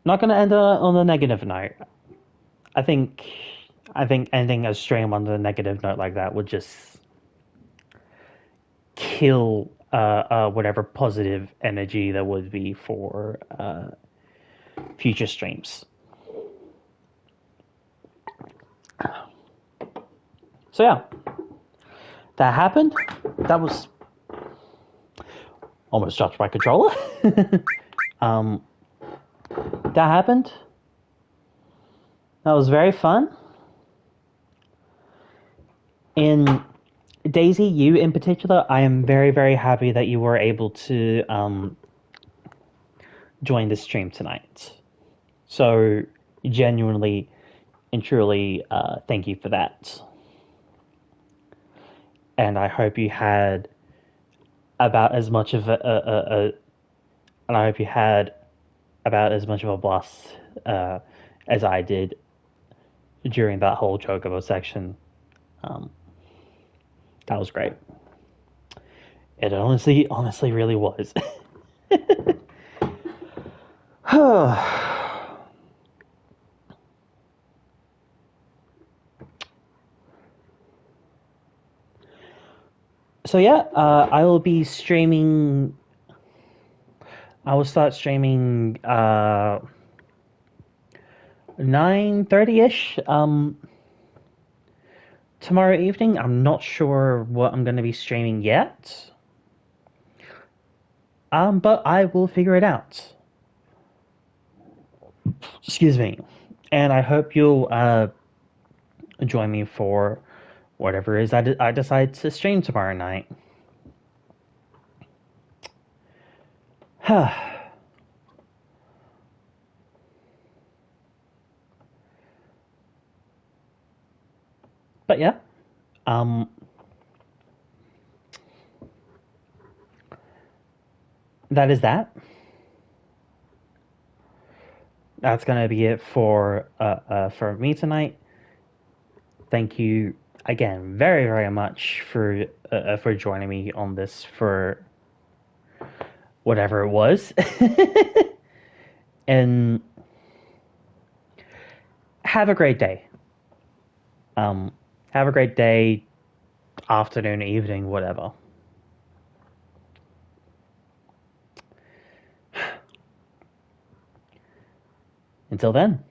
not going to end on a negative note. I think ending a stream on a negative note like that would just kill whatever positive energy there would be for future streams. So yeah, that happened. That was almost dropped my controller. That happened. That was very fun. In Daisy, you in particular, I am very, very happy that you were able to join the stream tonight. So genuinely and truly, thank you for that. And I hope you had about as much of a blast as I did during that whole Chocobo section. That was great. It honestly really was. So yeah, I will be streaming. I will start streaming 9:30ish tomorrow evening. I'm not sure what I'm going to be streaming yet. But I will figure it out. Excuse me. And I hope you'll join me for whatever it is I decide to stream tomorrow night. But yeah, um, that is that. That's gonna be it for me tonight. Thank you again very very much for joining me on this for whatever it was, and have a great day. Um, have a great day, afternoon, evening, whatever. Until then.